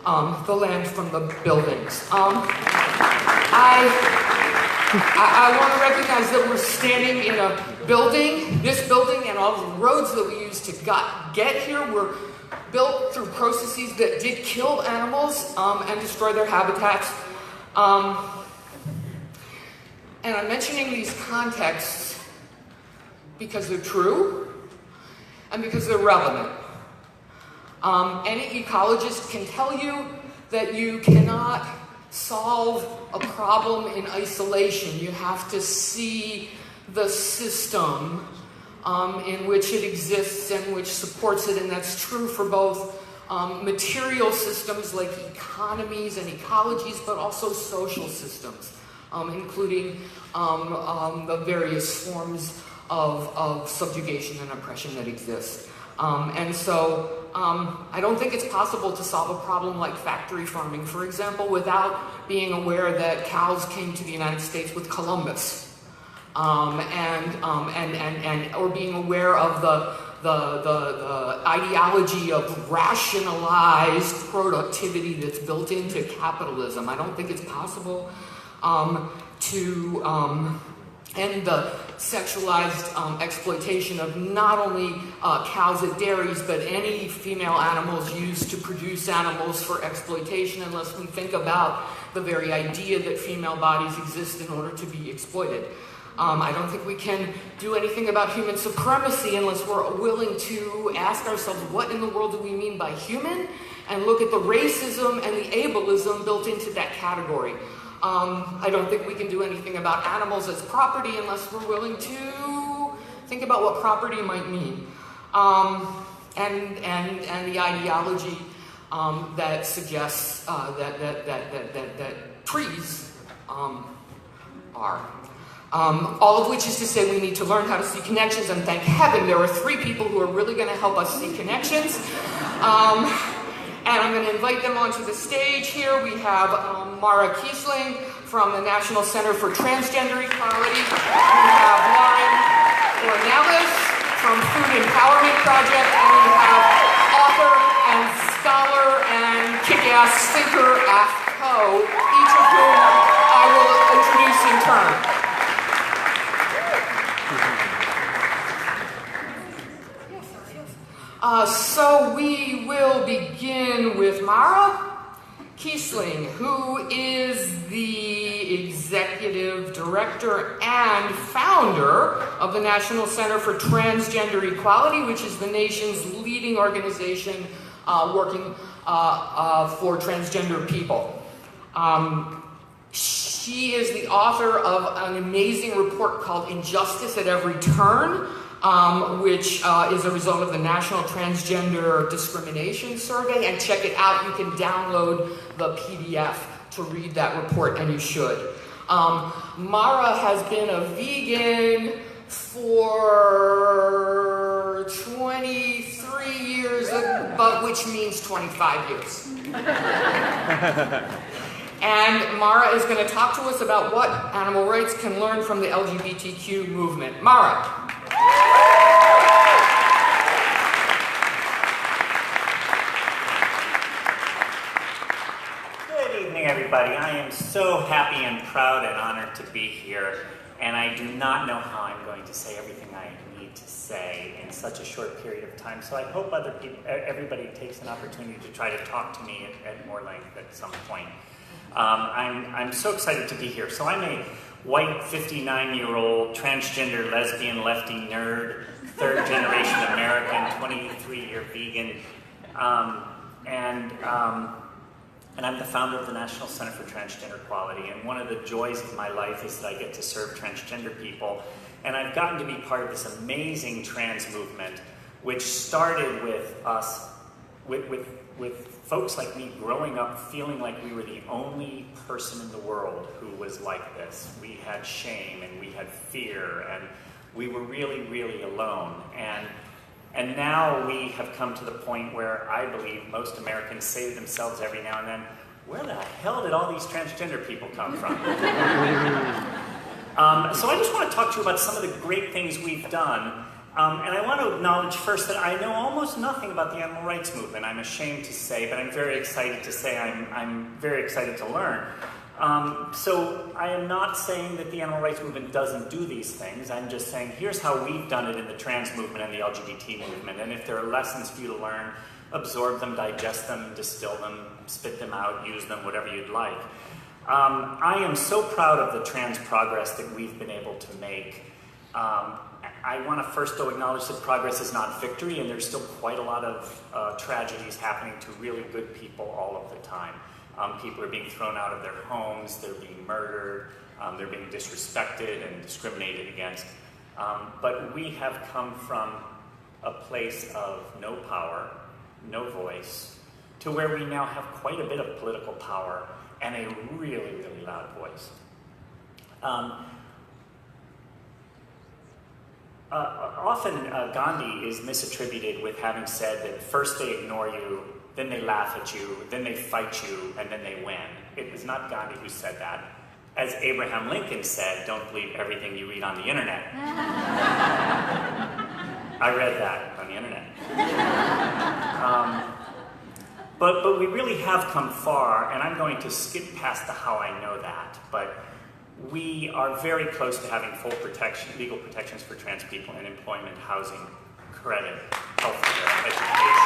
the land from the buildings. I want to recognize that we're standing in a building. This building and all the roads that we used to get here were built through processes that did kill animals and destroy their habitats. And I'm mentioning these contexts because they're true and because they're relevant. Any ecologist can tell you that you cannot solve a problem in isolation. You have to see the system in which it exists and which supports it, and that's true for both material systems like economies and ecologies, but also social systems, including the various forms of subjugation and oppression that exist. And so I don't think it's possible to solve a problem like factory farming, for example, without being aware that cows came to the United States with Columbus, or being aware of the ideology of rationalized productivity that's built into capitalism. I don't think it's possible to end the sexualized exploitation of not only cows at dairies, but any female animals used to produce animals for exploitation, unless we think about the very idea that female bodies exist in order to be exploited. I don't think we can do anything about human supremacy unless we're willing to ask ourselves, what in the world do we mean by human? And look at the racism and the ableism built into that category. I don't think we can do anything about animals as property unless we're willing to think about what property might mean. And the ideology that suggests that trees are. All of which is to say we need to learn how to see connections, and thank heaven there are 3 people who are really going to help us see connections. And I'm going to invite them onto the stage here. We have Mara Kiesling from the National Center for Transgender Equality. We have Lauren Ornelas from Food Empowerment Project. And we have author and scholar and kick-ass thinker Afko, each of whom I will introduce in turn. So we will begin with Mara Kiesling, who is the executive director and founder of the National Center for Transgender Equality, which is the nation's leading organization working for transgender people. She is the author of an amazing report called Injustice at Every Turn, which is a result of the National Transgender Discrimination Survey. And check it out, you can download the PDF to read that report, and you should. Mara has been a vegan for 23 years, but which means 25 years. And Mara is going to talk to us about what animal rights can learn from the LGBTQ movement. Mara. Good evening, everybody. I am so happy and proud and honored to be here, and I do not know how I'm going to say everything I need to say in such a short period of time, so I hope everybody takes an opportunity to try to talk to me at more length at some point. I'm so excited to be here. So I'm a white 59-year-old transgender lesbian lefty nerd, 3rd generation American, 23-year vegan, and and I'm the founder of the National Center for Transgender Equality. And one of the joys of my life is that I get to serve transgender people. And I've gotten to be part of this amazing trans movement, which started with us, with folks like me growing up feeling like we were the only person in the world who was like this. We had shame and we had fear and we were really, really alone. And now we have come to the point where I believe most Americans say to themselves every now and then, where the hell did all these transgender people come from? So I just want to talk to you about some of the great things we've done. And I want to acknowledge first that I know almost nothing about the animal rights movement. I'm ashamed to say, but I'm very excited to say I'm very excited to learn. So I am not saying that the animal rights movement doesn't do these things. I'm just saying here's how we've done it in the trans movement and the LGBT movement. And if there are lessons for you to learn, absorb them, digest them, distill them, spit them out, use them, whatever you'd like. I am so proud of the trans progress that we've been able to make. I want to first, though, acknowledge that progress is not victory, and there's still quite a lot of tragedies happening to really good people all of the time. People are being thrown out of their homes, they're being murdered, they're being disrespected and discriminated against. But we have come from a place of no power, no voice, to where we now have quite a bit of political power and a really, really loud voice. Often Gandhi is misattributed with having said that first they ignore you, then they laugh at you, then they fight you, and then they win. It was not Gandhi who said that. As Abraham Lincoln said, don't believe everything you read on the internet. I read that on the internet. But we really have come far, and I'm going to skip past the how I know that, but we are very close to having full protection, legal protections for trans people in employment, housing, credit, healthcare, education.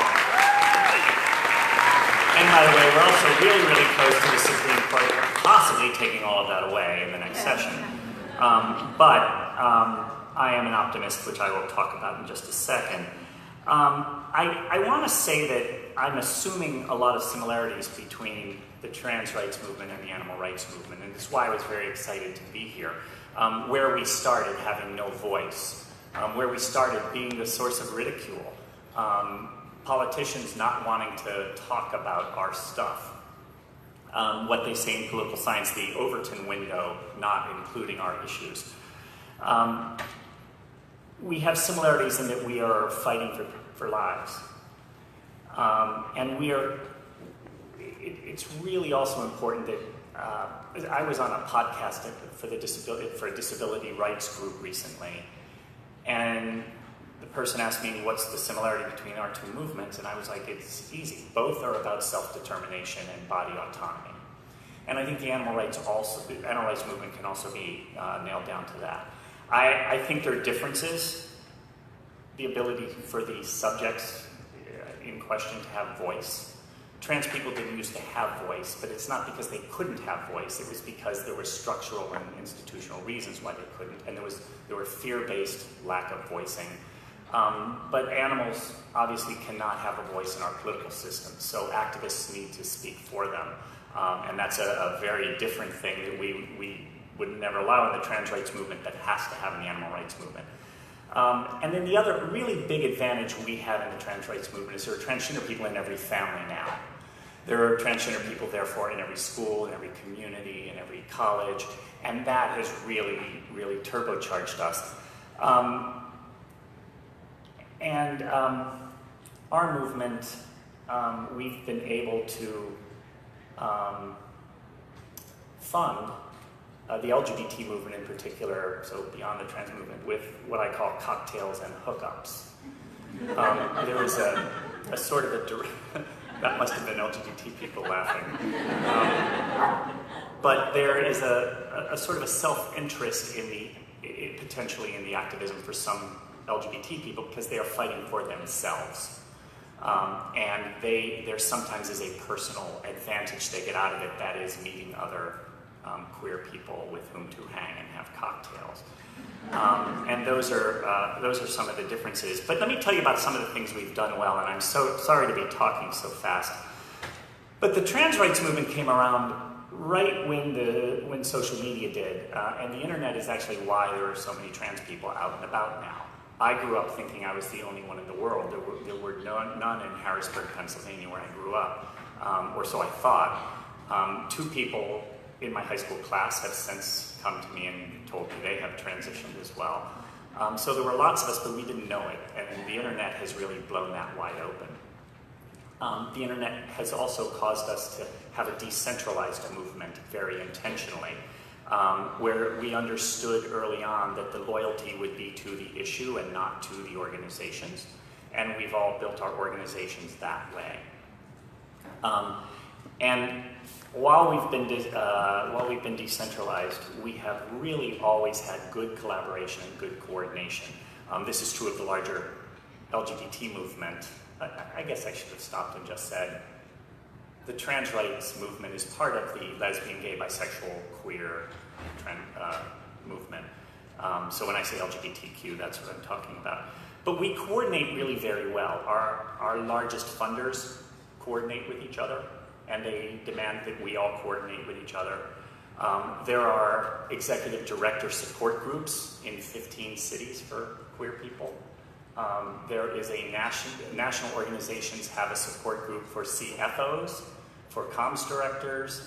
And by the way, we're also really, really close to the Supreme Court possibly taking all of that away in the next session. But I am an optimist, which I will talk about in just a second. I want to say that I'm assuming a lot of similarities between the trans rights movement and the animal rights movement, and that's why I was very excited to be here. Where we started having no voice, where we started being the source of ridicule, politicians not wanting to talk about our stuff, what they say in political science, the Overton window, not including our issues. We have similarities in that we are fighting for lives. And it's really also important that I was on a podcast for a disability rights group recently, and the person asked me what's the similarity between our two movements, and I was like, it's easy. Both are about self-determination and body autonomy. And I think the animal rights movement can also be nailed down to that. I think there are differences. The ability for the subjects in question to have voice. Trans people didn't used to have voice, but it's not because they couldn't have voice. It was because there were structural and institutional reasons why they couldn't, and there were fear-based lack of voicing. But animals obviously cannot have a voice in our political system, so activists need to speak for them. And that's a very different thing that we would never allow in the trans rights movement that has to have in the animal rights movement. And then the other really big advantage we have in the trans rights movement is there are transgender people in every family now. There are transgender people, therefore, in every school, in every community, in every college, and that has really, really turbocharged us. Our movement, we've been able to fund the LGBT movement in particular, so beyond the trans movement, with what I call cocktails and hookups. There was a sort of a, that must have been LGBT people laughing. But there is a sort of a self-interest potentially in the activism for some LGBT people because they are fighting for themselves. And there sometimes is a personal advantage they get out of it, that is meeting other queer people with whom to hang and have cocktails. And those are some of the differences. But let me tell you about some of the things we've done well, and I'm so sorry to be talking so fast. But the trans rights movement came around right when social media did, and the internet is actually why there are so many trans people out and about now. I grew up thinking I was the only one in the world. There were none in Harrisburg, Pennsylvania, where I grew up, or so I thought. 2 people in my high school class have since come to me and told me they have transitioned as well. So there were lots of us, but we didn't know it, and the internet has really blown that wide open. The internet has also caused us to have a decentralized movement very intentionally, where we understood early on that the loyalty would be to the issue and not to the organizations, and we've all built our organizations that way. And while we've been decentralized, we have really always had good collaboration and good coordination. This is true of the larger LGBT movement. I guess I should have stopped and just said the trans rights movement is part of the lesbian, gay, bisexual, queer movement. So when I say LGBTQ, that's what I'm talking about. But we coordinate really very well. Our largest funders coordinate with each other, and they demand that we all coordinate with each other. There are executive director support groups in 15 cities for queer people. There is a national organizations have a support group for CFOs, for comms directors,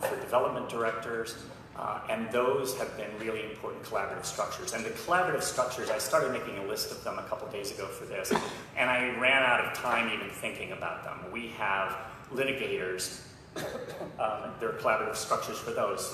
for development directors, and those have been really important collaborative structures. And the collaborative structures, I started making a list of them a couple days ago for this, and I ran out of time even thinking about them. We have litigators, there are collaborative structures for those.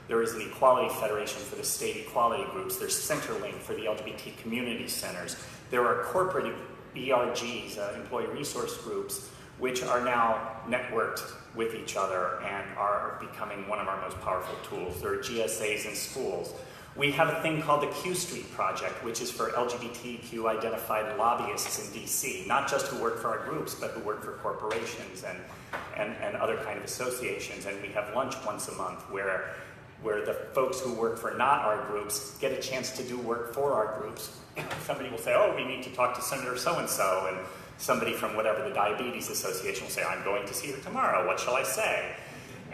There is an Equality Federation for the state equality groups. There's Centerlink for the LGBT community centers. There are corporate ERGs, employee resource groups, which are now networked with each other and are becoming one of our most powerful tools. There are GSAs in schools. We have a thing called the Q Street Project, which is for LGBTQ identified lobbyists in DC, not just who work for our groups, but who work for corporations and other kind of associations. And we have lunch once a month where the folks who work for not our groups get a chance to do work for our groups. Somebody will say, oh, we need to talk to Senator so-and-so, and somebody from whatever the Diabetes Association will say, I'm going to see her tomorrow, what shall I say?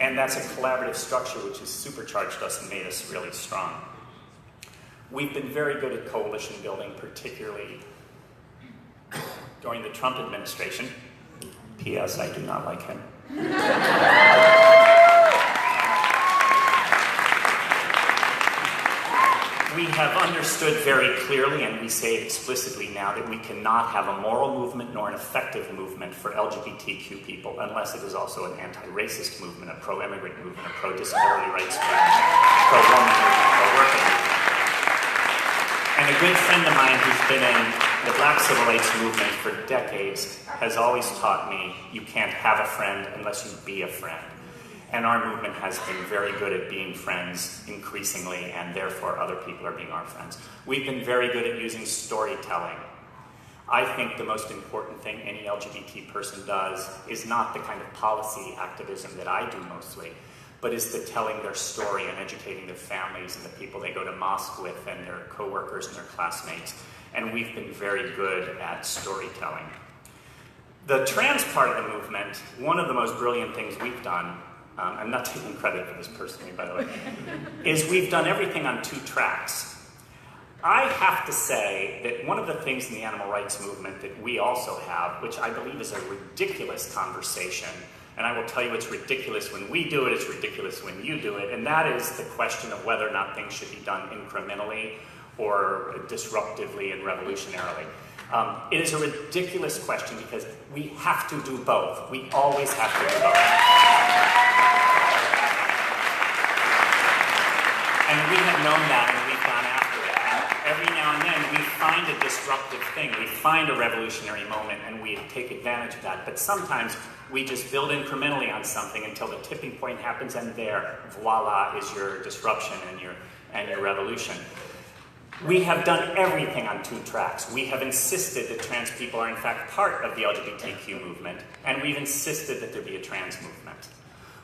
And that's a collaborative structure which has supercharged us and made us really strong. We've been very good at coalition building, particularly during the Trump administration. P.S. I do not like him. We have understood very clearly, and we say it explicitly now, that we cannot have a moral movement nor an effective movement for LGBTQ people unless it is also an anti-racist movement, a pro-immigrant movement, a pro-disability rights movement, pro-woman movement, pro-worker movement. And a good friend of mine who's been in the Black Civil Rights Movement for decades has always taught me you can't have a friend unless you be a friend. And our movement has been very good at being friends increasingly, and therefore other people are being our friends. We've been very good at using storytelling. I think the most important thing any LGBT person does is not the kind of policy activism that I do mostly, but is the telling their story and educating their families and the people they go to mosque with and their coworkers and their classmates. And we've been very good at storytelling. The trans part of the movement, one of the most brilliant things we've done, I'm not taking credit for this personally, by the way, is we've done everything on 2 tracks. I have to say that one of the things in the animal rights movement that we also have, which I believe is a ridiculous conversation, and I will tell you it's ridiculous when we do it, it's ridiculous when you do it, and that is the question of whether or not things should be done incrementally or disruptively and revolutionarily. It is a ridiculous question because we have to do both. We always have to do both. And we have known that and we've gone after it. And every now and then we find a disruptive thing. We find a revolutionary moment and we take advantage of that. But sometimes we just build incrementally on something until the tipping point happens and there, voila, is your disruption and your revolution. We have done everything on 2 tracks. We have insisted that trans people are in fact part of the LGBTQ movement, and we've insisted that there be a trans movement.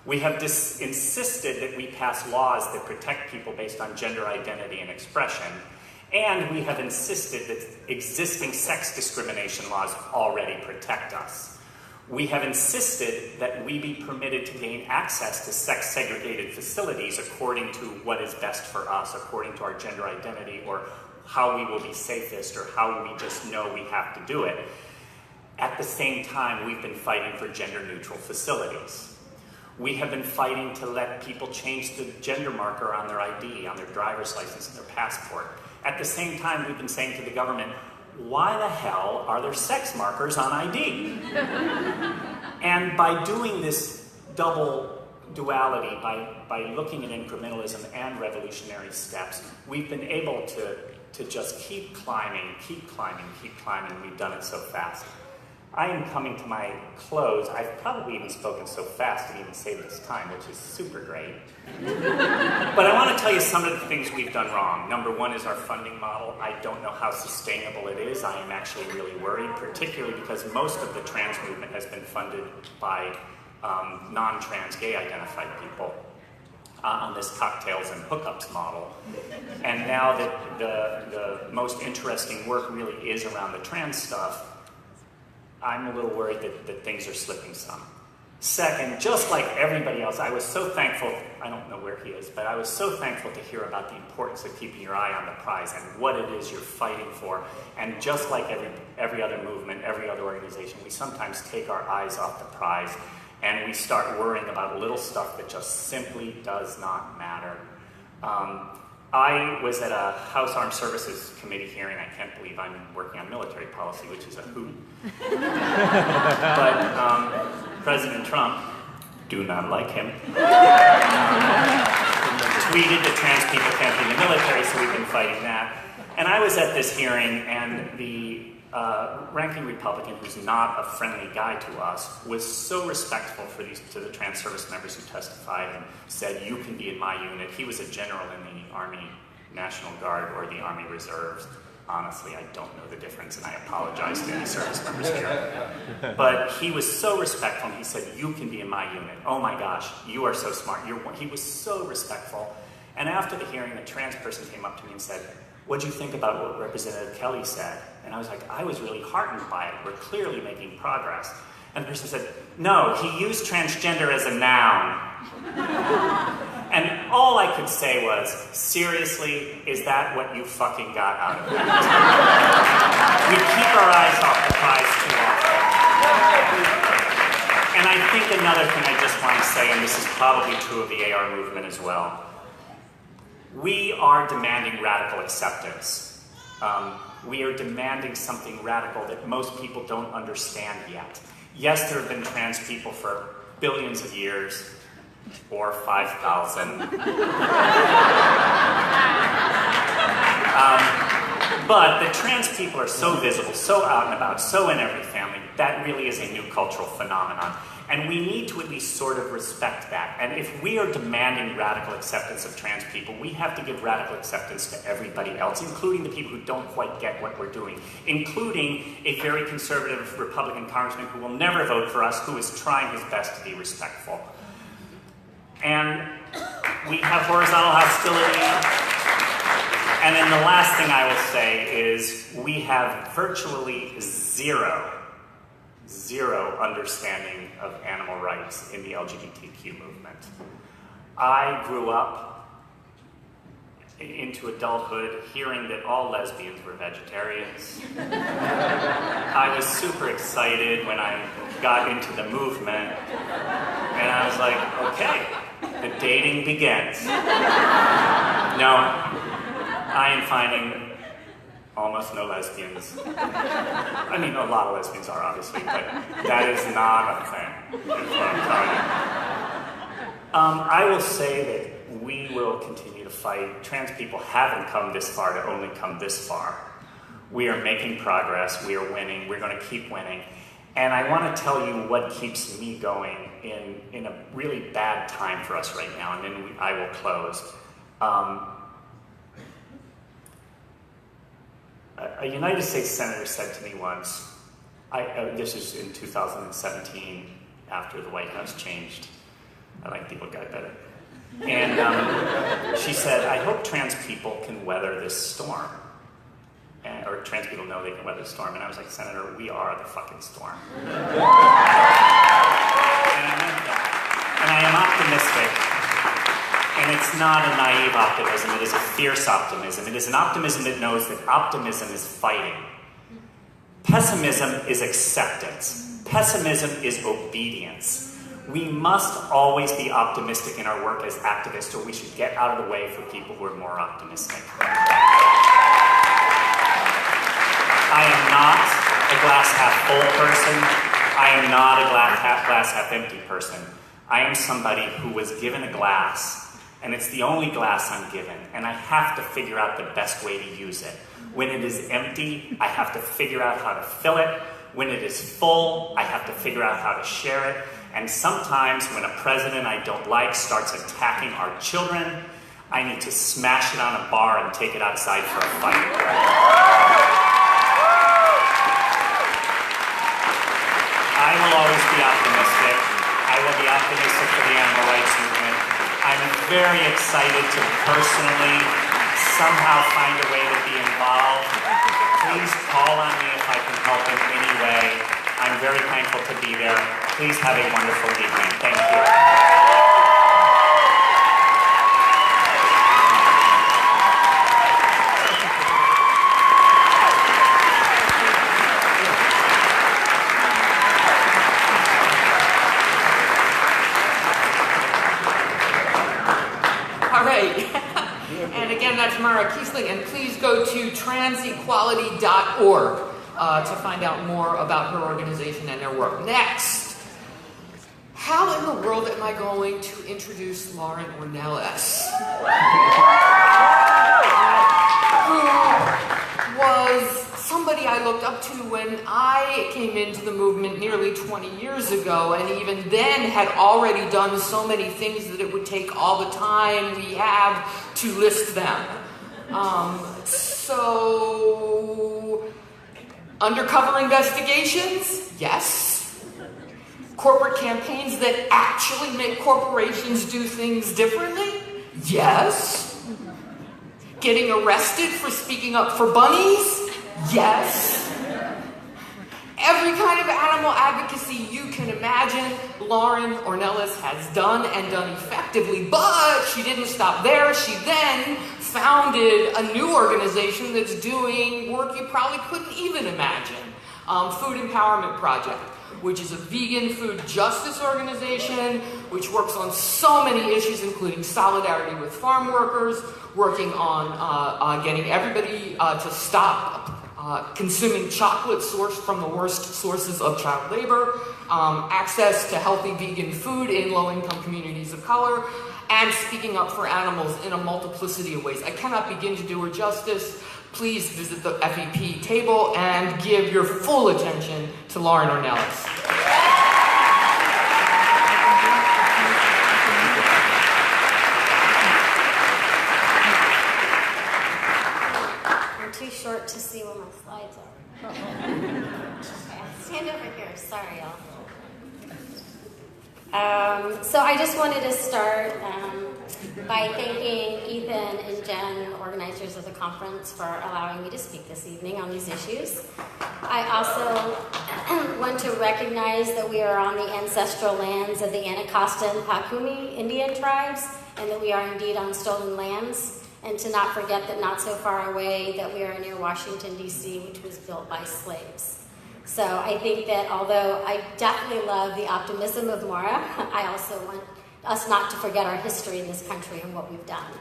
We have insisted that we pass laws that protect people based on gender identity and expression, and we have insisted that existing sex discrimination laws already protect us. We have insisted that we be permitted to gain access to sex-segregated facilities according to what is best for us, according to our gender identity, or how we will be safest, or how we just know we have to do it. At the same time, we've been fighting for gender-neutral facilities. We have been fighting to let people change the gender marker on their ID, on their driver's license, and their passport. At the same time, we've been saying to the government, why the hell are there sex markers on ID? And by doing this double duality, by looking at incrementalism and revolutionary steps, we've been able to just keep climbing, keep climbing, keep climbing. We've done it so fast. I am coming to my close. I've probably even spoken so fast to even save this time, which is super great. But I want to tell you some of the things we've done wrong. Number one is our funding model. I don't know how sustainable it is. I am actually really worried, particularly because most of the trans movement has been funded by non-trans gay identified people on this cocktails and hookups model. And now that the most interesting work really is around the trans stuff, I'm a little worried that things are slipping some. Second, just like everybody else, I was so thankful, I don't know where he is, but I was so thankful to hear about the importance of keeping your eye on the prize and what it is you're fighting for. And just like every other movement, every other organization, we sometimes take our eyes off the prize and we start worrying about little stuff that just simply does not matter. I was at a House Armed Services Committee hearing. I can't believe I'm working on military policy, which is a hoot. But President Trump, do not like him, tweeted that trans people can't be in the military, so we've been fighting that. And I was at this hearing, and the ranking Republican, who's not a friendly guy to us, was so respectful to the trans service members who testified and said, you can be in my unit. He was a general in the Army National Guard or the Army Reserves. Honestly, I don't know the difference, and I apologize to any service members here. But he was so respectful, and he said, you can be in my unit. Oh my gosh, you are so smart. He was so respectful. And after the hearing, a trans person came up to me and said, what do you think about what Representative Kelly said? And I was like, I was really heartened by it. We're clearly making progress. And the person said, no, he used transgender as a noun. And all I could say was, seriously, is that what you fucking got out of that? We keep our eyes off the prize too often. And I think another thing I just want to say, and this is probably true of the AR movement as well, we are demanding radical acceptance. We are demanding something radical that most people don't understand yet. Yes, there have been trans people for billions of years, or 5,000. But the trans people are so visible, so out and about, so in every family, that really is a new cultural phenomenon. And we need to at least sort of respect that. And if we are demanding radical acceptance of trans people, we have to give radical acceptance to everybody else, including the people who don't quite get what we're doing, including a very conservative Republican congressman who will never vote for us, who is trying his best to be respectful. And we have horizontal hostility. And then the last thing I will say is we have virtually zero understanding of animal rights in the LGBTQ movement. I grew up into adulthood hearing that all lesbians were vegetarians. I was super excited when I got into the movement, and I was like, okay, the dating begins. No, I am finding almost no lesbians. I mean, a lot of lesbians are, obviously, but that is not a thing, is what I'm telling you. I will say that we will continue to fight. Trans people haven't come this far to only come this far. We are making progress. We are winning. We're going to keep winning. And I want to tell you what keeps me going in a really bad time for us right now, and then I will close. A United States Senator said to me once, this is in 2017, after the White House changed. I like people got better. And she said, I hope trans people can weather this storm. or trans people know they can weather the storm. And I was like, Senator, we are the fucking storm. And I meant that. And I am optimistic. And it's not a naive optimism, it is a fierce optimism. It is an optimism that knows that optimism is fighting. Pessimism is acceptance. Pessimism is obedience. We must always be optimistic in our work as activists, or we should get out of the way for people who are more optimistic. I am not a glass half full person. I am not a glass half empty person. I am somebody who was given a glass, and it's the only glass I'm given, and I have to figure out the best way to use it. When it is empty, I have to figure out how to fill it. When it is full, I have to figure out how to share it. And sometimes when a president I don't like starts attacking our children, I need to smash it on a bar and take it outside for a fight. I will always be optimistic. I will be optimistic for the animal rights movement. I'm very excited to personally somehow find a way to be involved. Please call on me if I can help in any way. I'm very thankful to be there. Please have a wonderful evening. Thank you. All right. And again, that's Mara Kiesling. And please go to transequality.org to find out more about her organization and their work. Next, how in the world am I going to introduce Lauren Ornelas, who was somebody I looked up to when I came into the movement nearly 20 years ago, and even then had already done so many things that it would take all the time we have to list them. So, undercover investigations? Yes. Corporate campaigns that actually make corporations do things differently? Yes. Getting arrested for speaking up for bunnies? Yes. Every kind of animal advocacy you can imagine, Lauren Ornelas has done and done effectively, but she didn't stop there. She then founded a new organization that's doing work you probably couldn't even imagine, Food Empowerment Project, which is a vegan food justice organization which works on so many issues, including solidarity with farm workers, working on getting everybody to stop consuming chocolate sourced from the worst sources of child labor, access to healthy vegan food in low-income communities of color, and speaking up for animals in a multiplicity of ways. I cannot begin to do her justice. Please visit the FEP table and give your full attention to Lauren Ornelas. I'm too short to see where my slides are. Okay, I'll stand over here. Sorry, y'all. So I just wanted to start by thanking Ethan and Jen, organizers of the conference, for allowing me to speak this evening on these issues. I also want to recognize that we are on the ancestral lands of the Anacostia and Pakumi Indian tribes, and that we are indeed on stolen lands, and to not forget that not so far away that we are near Washington, D.C., which was built by slaves. So I think that although I definitely love the optimism of Maura, I also want us not to forget our history in this country and what we've done.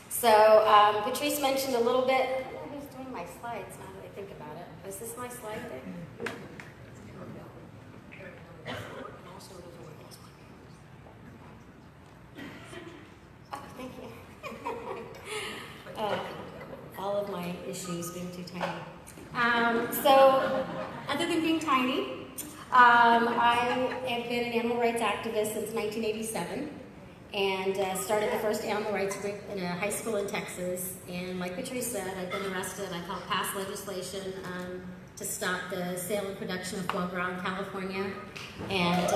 So Patrice mentioned a little bit, I don't know who's doing my slides now that I think about it. Is this my slide there? Oh, thank you. All of my issues being too tiny. So, other than being tiny, I have been an animal rights activist since 1987 and started the first animal rights group in a high school in Texas. And like Patrice said, I've been arrested. I've helped pass legislation to stop the sale and production of foie gras in California. And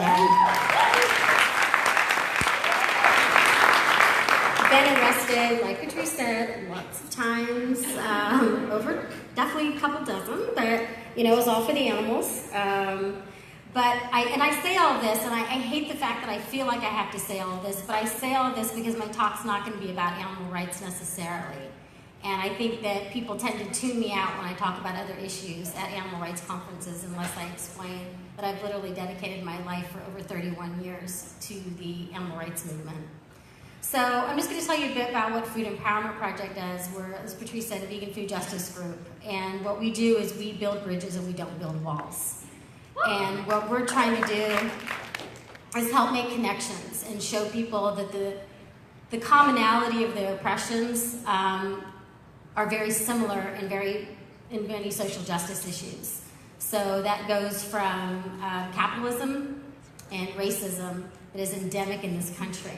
been arrested, like Patrice said, lots of times, over definitely a couple dozen, but it was all for the animals. But I say all of this, and I hate the fact that I feel like I have to say all of this, but I say all of this because my talk's not going to be about animal rights necessarily. And I think that people tend to tune me out when I talk about other issues at animal rights conferences unless I explain that I've literally dedicated my life for over 31 years to the animal rights movement. So I'm just going to tell you a bit about what Food Empowerment Project does. We're, as Patrice said, a vegan food justice group. And what we do is we build bridges and we don't build walls. And what we're trying to do is help make connections and show people that the commonality of the oppressions are very similar in many social justice issues. So that goes from capitalism and racism that is endemic in this country.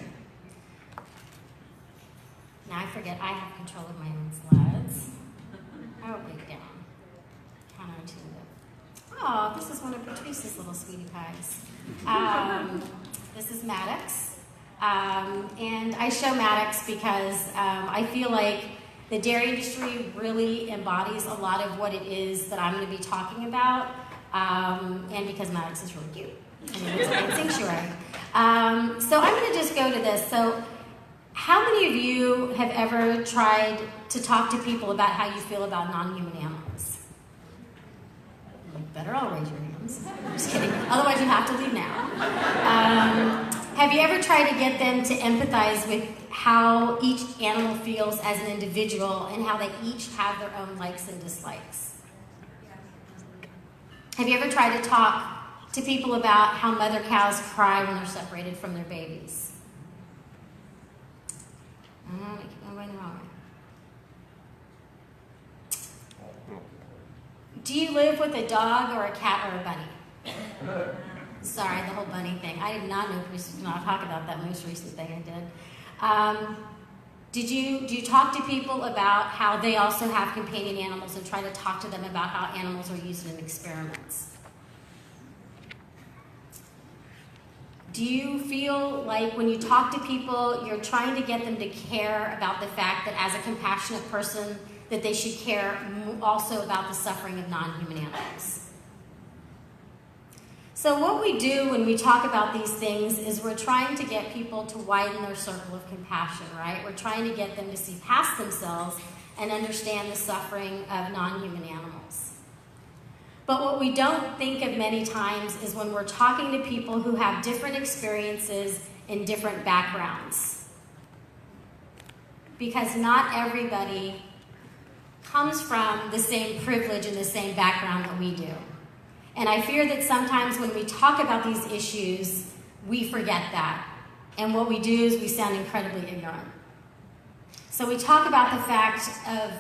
Now I forget I have control of my own slides. I will break down. Counterintuitive. Oh, this is one of Patrice's little sweetie pies. This is Maddox. And I show Maddox because I feel like the dairy industry really embodies a lot of what it is that I'm going to be talking about, and because Maddox is really cute. And it's a sanctuary. So I'm going to just go to this. So how many of you have ever tried to talk to people about how you feel about non-human animals? You better all raise your hands. I'm just kidding. Otherwise, you have to leave now. Have you ever tried to get them to empathize with how each animal feels as an individual and how they each have their own likes and dislikes? Have you ever tried to talk to people about how mother cows cry when they're separated from their babies? I'm going the wrong way. Do you live with a dog or a cat or a bunny? Sorry, the whole bunny thing. I did not know Bruce was going to talk about that most recent thing I did. Do you talk to people about how they also have companion animals and try to talk to them about how animals are used in experiments? Do you feel like when you talk to people, you're trying to get them to care about the fact that as a compassionate person, that they should care also about the suffering of non-human animals? So what we do when we talk about these things is we're trying to get people to widen their circle of compassion, right? We're trying to get them to see past themselves and understand the suffering of non-human animals. But what we don't think of many times is when we're talking to people who have different experiences in different backgrounds. Because not everybody comes from the same privilege and the same background that we do. And I fear that sometimes when we talk about these issues, we forget that. And what we do is we sound incredibly ignorant. So we talk about the fact of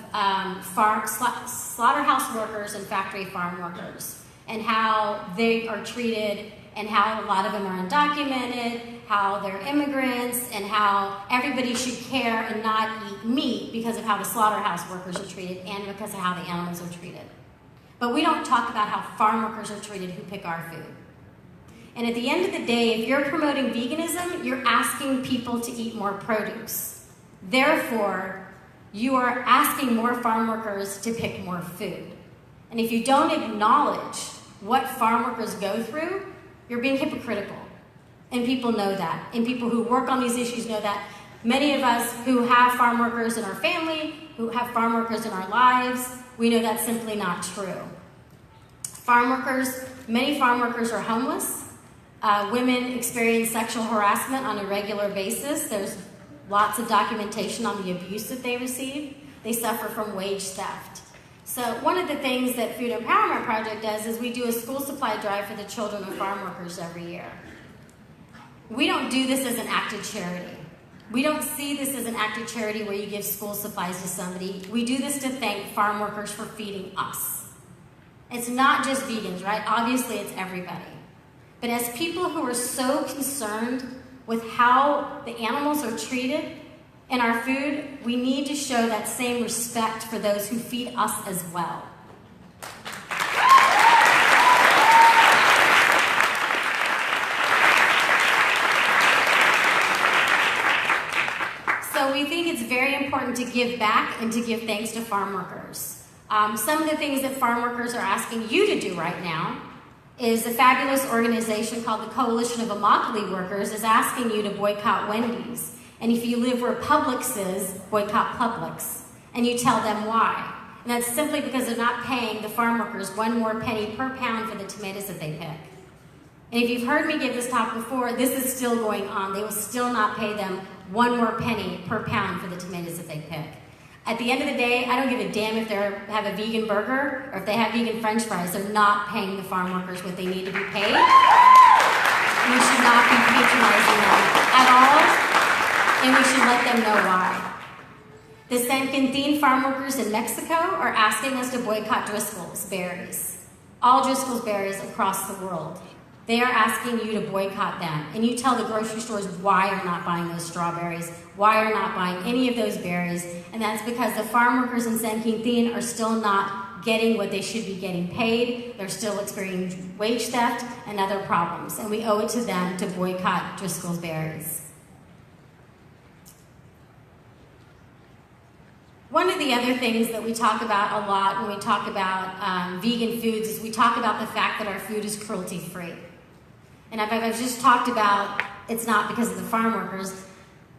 slaughterhouse workers and factory farm workers and how they are treated and how a lot of them are undocumented, how they're immigrants, and how everybody should care and not eat meat because of how the slaughterhouse workers are treated and because of how the animals are treated. But we don't talk about how farm workers are treated who pick our food. And at the end of the day, if you're promoting veganism, you're asking people to eat more produce. Therefore, you are asking more farm workers to pick more food. And if you don't acknowledge what farm workers go through, you're being hypocritical. And people know that. And people who work on these issues know that. Many of us who have farm workers in our family, who have farm workers in our lives, we know that's simply not true. Many farm workers are homeless. Women experience sexual harassment on a regular basis. There's lots of documentation on the abuse that they receive. They suffer from wage theft. So one of the things that Food Empowerment Project does is we do a school supply drive for the children of farm workers every year. We don't do this as an act of charity. We don't see this as an act of charity where you give school supplies to somebody. We do this to thank farm workers for feeding us. It's not just vegans, right? Obviously, it's everybody. But as people who are so concerned with how the animals are treated in our food, we need to show that same respect for those who feed us as well. So So we think it's very important to give back and to give thanks to farm workers. Some of the things that farm workers are asking you to do right now is a fabulous organization called the Coalition of Immokalee Workers is asking you to boycott Wendy's. And if you live where Publix is, boycott Publix. And you tell them why. And that's simply because they're not paying the farm workers 1 more penny per pound for the tomatoes that they pick. And if you've heard me give this talk before, this is still going on. They will still not pay them 1 more penny per pound for the tomatoes that they pick. At the end of the day, I don't give a damn if they have a vegan burger or if they have vegan French fries. They're not paying the farm workers what they need to be paid. We should not be patronizing them at all, and we should let them know why. The San Quintin farm workers in Mexico are asking us to boycott Driscoll's berries. All Driscoll's berries across the world. They are asking you to boycott them. And you tell the grocery stores why you're not buying those strawberries, why you're not buying any of those berries. And that's because the farm workers in San Quintin are still not getting what they should be getting paid. They're still experiencing wage theft and other problems. And we owe it to them to boycott Driscoll's berries. One of the other things that we talk about a lot when we talk about vegan foods is we talk about the fact that our food is cruelty-free. And I've just talked about it's not because of the farm workers,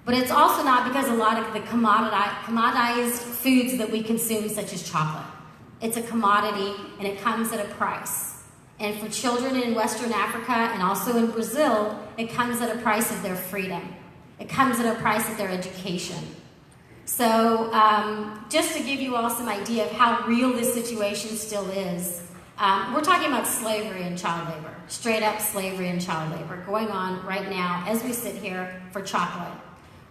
but it's also not because a lot of the commoditized foods that we consume, such as chocolate. It's a commodity, and it comes at a price. And for children in Western Africa and also in Brazil, it comes at a price of their freedom. It comes at a price of their education. So just to give you all some idea of how real this situation still is, we're talking about slavery and child labor, straight up slavery and child labor going on right now as we sit here for chocolate,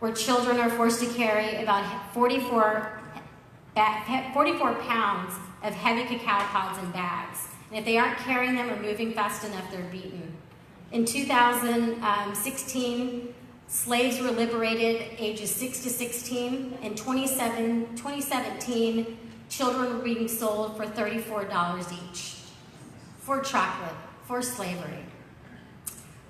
where children are forced to carry about 44 pounds of heavy cacao pods in bags. And if they aren't carrying them or moving fast enough, they're beaten. In 2016, slaves were liberated ages 6 to 16. In 2017, children were being sold for $34 each for chocolate, for slavery.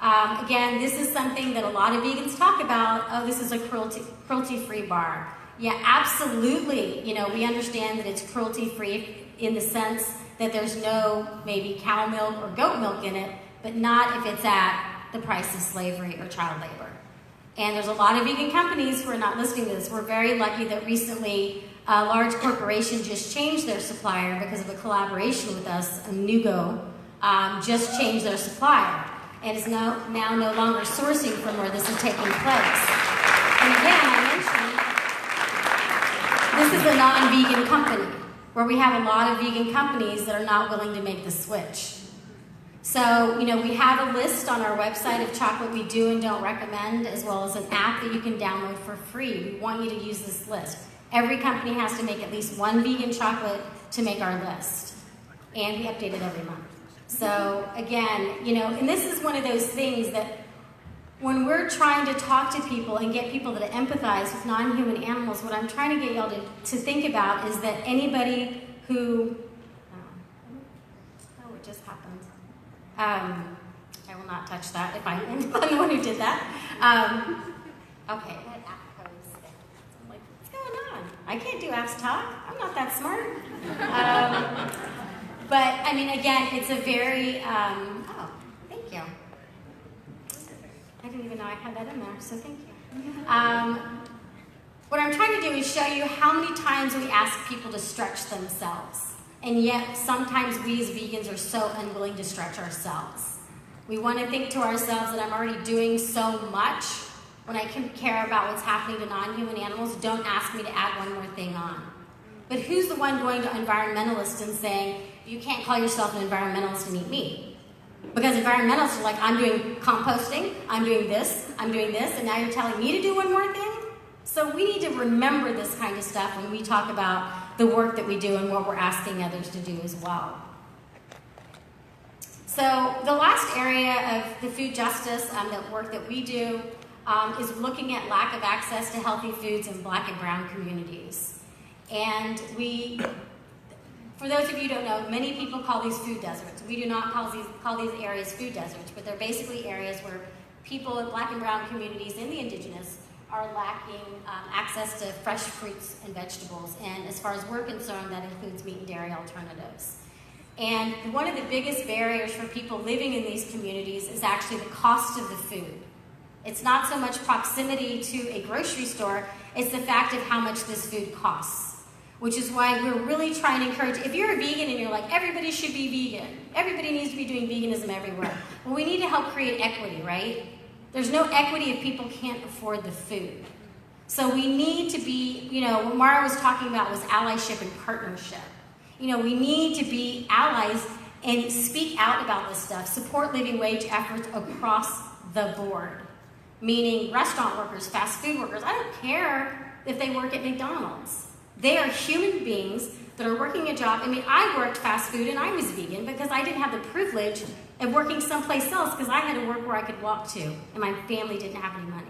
Again, this is something that a lot of vegans talk about. Oh, this is a cruelty-free bar. Yeah, absolutely. You know, we understand that it's cruelty-free in the sense that there's no maybe cow milk or goat milk in it, but not if it's at the price of slavery or child labor. And there's a lot of vegan companies who are not listening to this. We're very lucky that recently a large corporation just changed their supplier because of a collaboration with us. Nugo just changed their supplier and is now no longer sourcing from where this is taking place. And again, I mentioned this is a non-vegan company where we have a lot of vegan companies that are not willing to make the switch. So, you know, we have a list on our website of chocolate we do and don't recommend, as well as an app that you can download for free. We want you to use this list. Every company has to make at least one vegan chocolate to make our list. And we update it every month. So, again, you know, and this is one of those things that when we're trying to talk to people and get people to empathize with non-human animals, what I'm trying to get y'all to think about is that anybody who... Oh, it just happened. I will not touch that if I'm the one who did that. Okay. What app codes there? I'm like, what's going on? I can't do Ask Talk. I'm not that smart. But, I mean, again, it's a very, oh, thank you. I didn't even know I had that in there, so thank you. What I'm trying to do is show you how many times we ask people to stretch themselves. And yet, sometimes we as vegans are so unwilling to stretch ourselves. We want to think to ourselves that I'm already doing so much when I can care about what's happening to non-human animals. Don't ask me to add one more thing on. But who's the one going to environmentalists and saying, you can't call yourself an environmentalist and eat meat? Because environmentalists are like, I'm doing composting, I'm doing this, and now you're telling me to do one more thing? So we need to remember this kind of stuff when we talk about the work that we do and what we're asking others to do as well. So the last area of the food justice that work that we do is looking at lack of access to healthy foods in Black and brown communities. And for those of you who don't know, many people call these food deserts. We do not call these areas food deserts, but they're basically areas where people in Black and brown communities and the indigenous are lacking access to fresh fruits and vegetables. And as far as we're concerned, that includes meat and dairy alternatives. And one of the biggest barriers for people living in these communities is actually the cost of the food. It's not so much proximity to a grocery store, it's the fact of how much this food costs. Which is why we're really trying to encourage, if you're a vegan and you're like, everybody should be vegan, everybody needs to be doing veganism everywhere. Well, we need to help create equity, right? There's no equity if people can't afford the food. So we need to be, what Mara was talking about was allyship and partnership. We need to be allies and speak out about this stuff, support living wage efforts across the board. Meaning restaurant workers, fast food workers, I don't care if they work at McDonald's. They are human beings that are working a job. I mean, I worked fast food and I was vegan because I didn't have the privilege of working someplace else because I had to work where I could walk to and my family didn't have any money.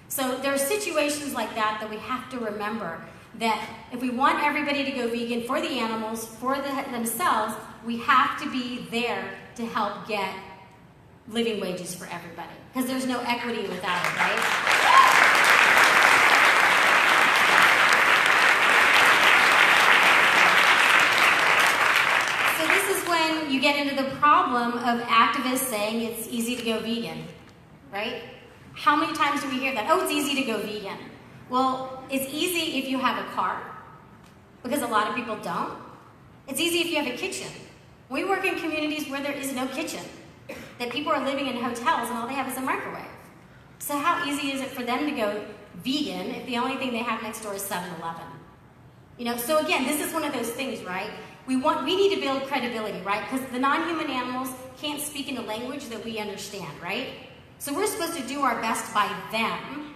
So there are situations like that we have to remember that if we want everybody to go vegan for the animals, for themselves, we have to be there to help get living wages for everybody. Because there's no equity without it, right? So this is when you get into the problem of activists saying it's easy to go vegan, right? How many times do we hear that? Oh, it's easy to go vegan. Well, it's easy if you have a car, because a lot of people don't. It's easy if you have a kitchen. We work in communities where there is no kitchen, that people are living in hotels and all they have is a microwave. So how easy is it for them to go vegan if the only thing they have next door is 7-Eleven? So again, this is one of those things, right? We need to build credibility, right? Because the non-human animals can't speak in a language that we understand, right? So we're supposed to do our best by them.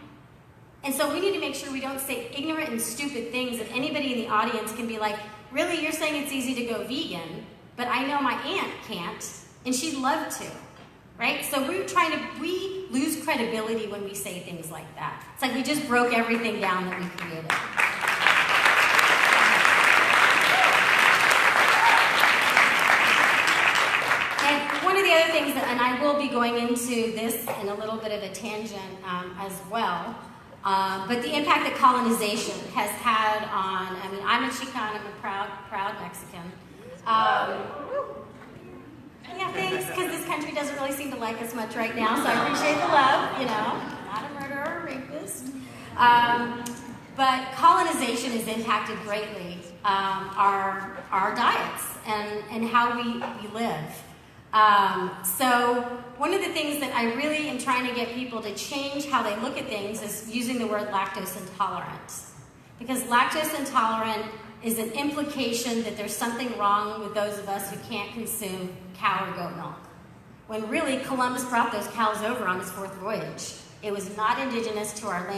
And so we need to make sure we don't say ignorant and stupid things that anybody in the audience can be like, really, you're saying it's easy to go vegan, but I know my aunt can't, and she'd love to, right? So we lose credibility when we say things like that. It's like we just broke everything down that we created. And one of the other things and I will be going into this in a little bit of a tangent as well, but the impact that colonization has had on, I'm a Chicana, I'm a proud Mexican. Yeah, thanks, because this country doesn't really seem to like us much right now, so I appreciate the love, not a murderer or a rapist. But colonization has impacted greatly our diets and how we live. So one of the things that I really am trying to get people to change how they look at things is using the word lactose intolerant. Because lactose intolerant is an implication that there's something wrong with those of us who can't consume cow or goat milk. When really Columbus brought those cows over on his 4th voyage. It was not indigenous to our land.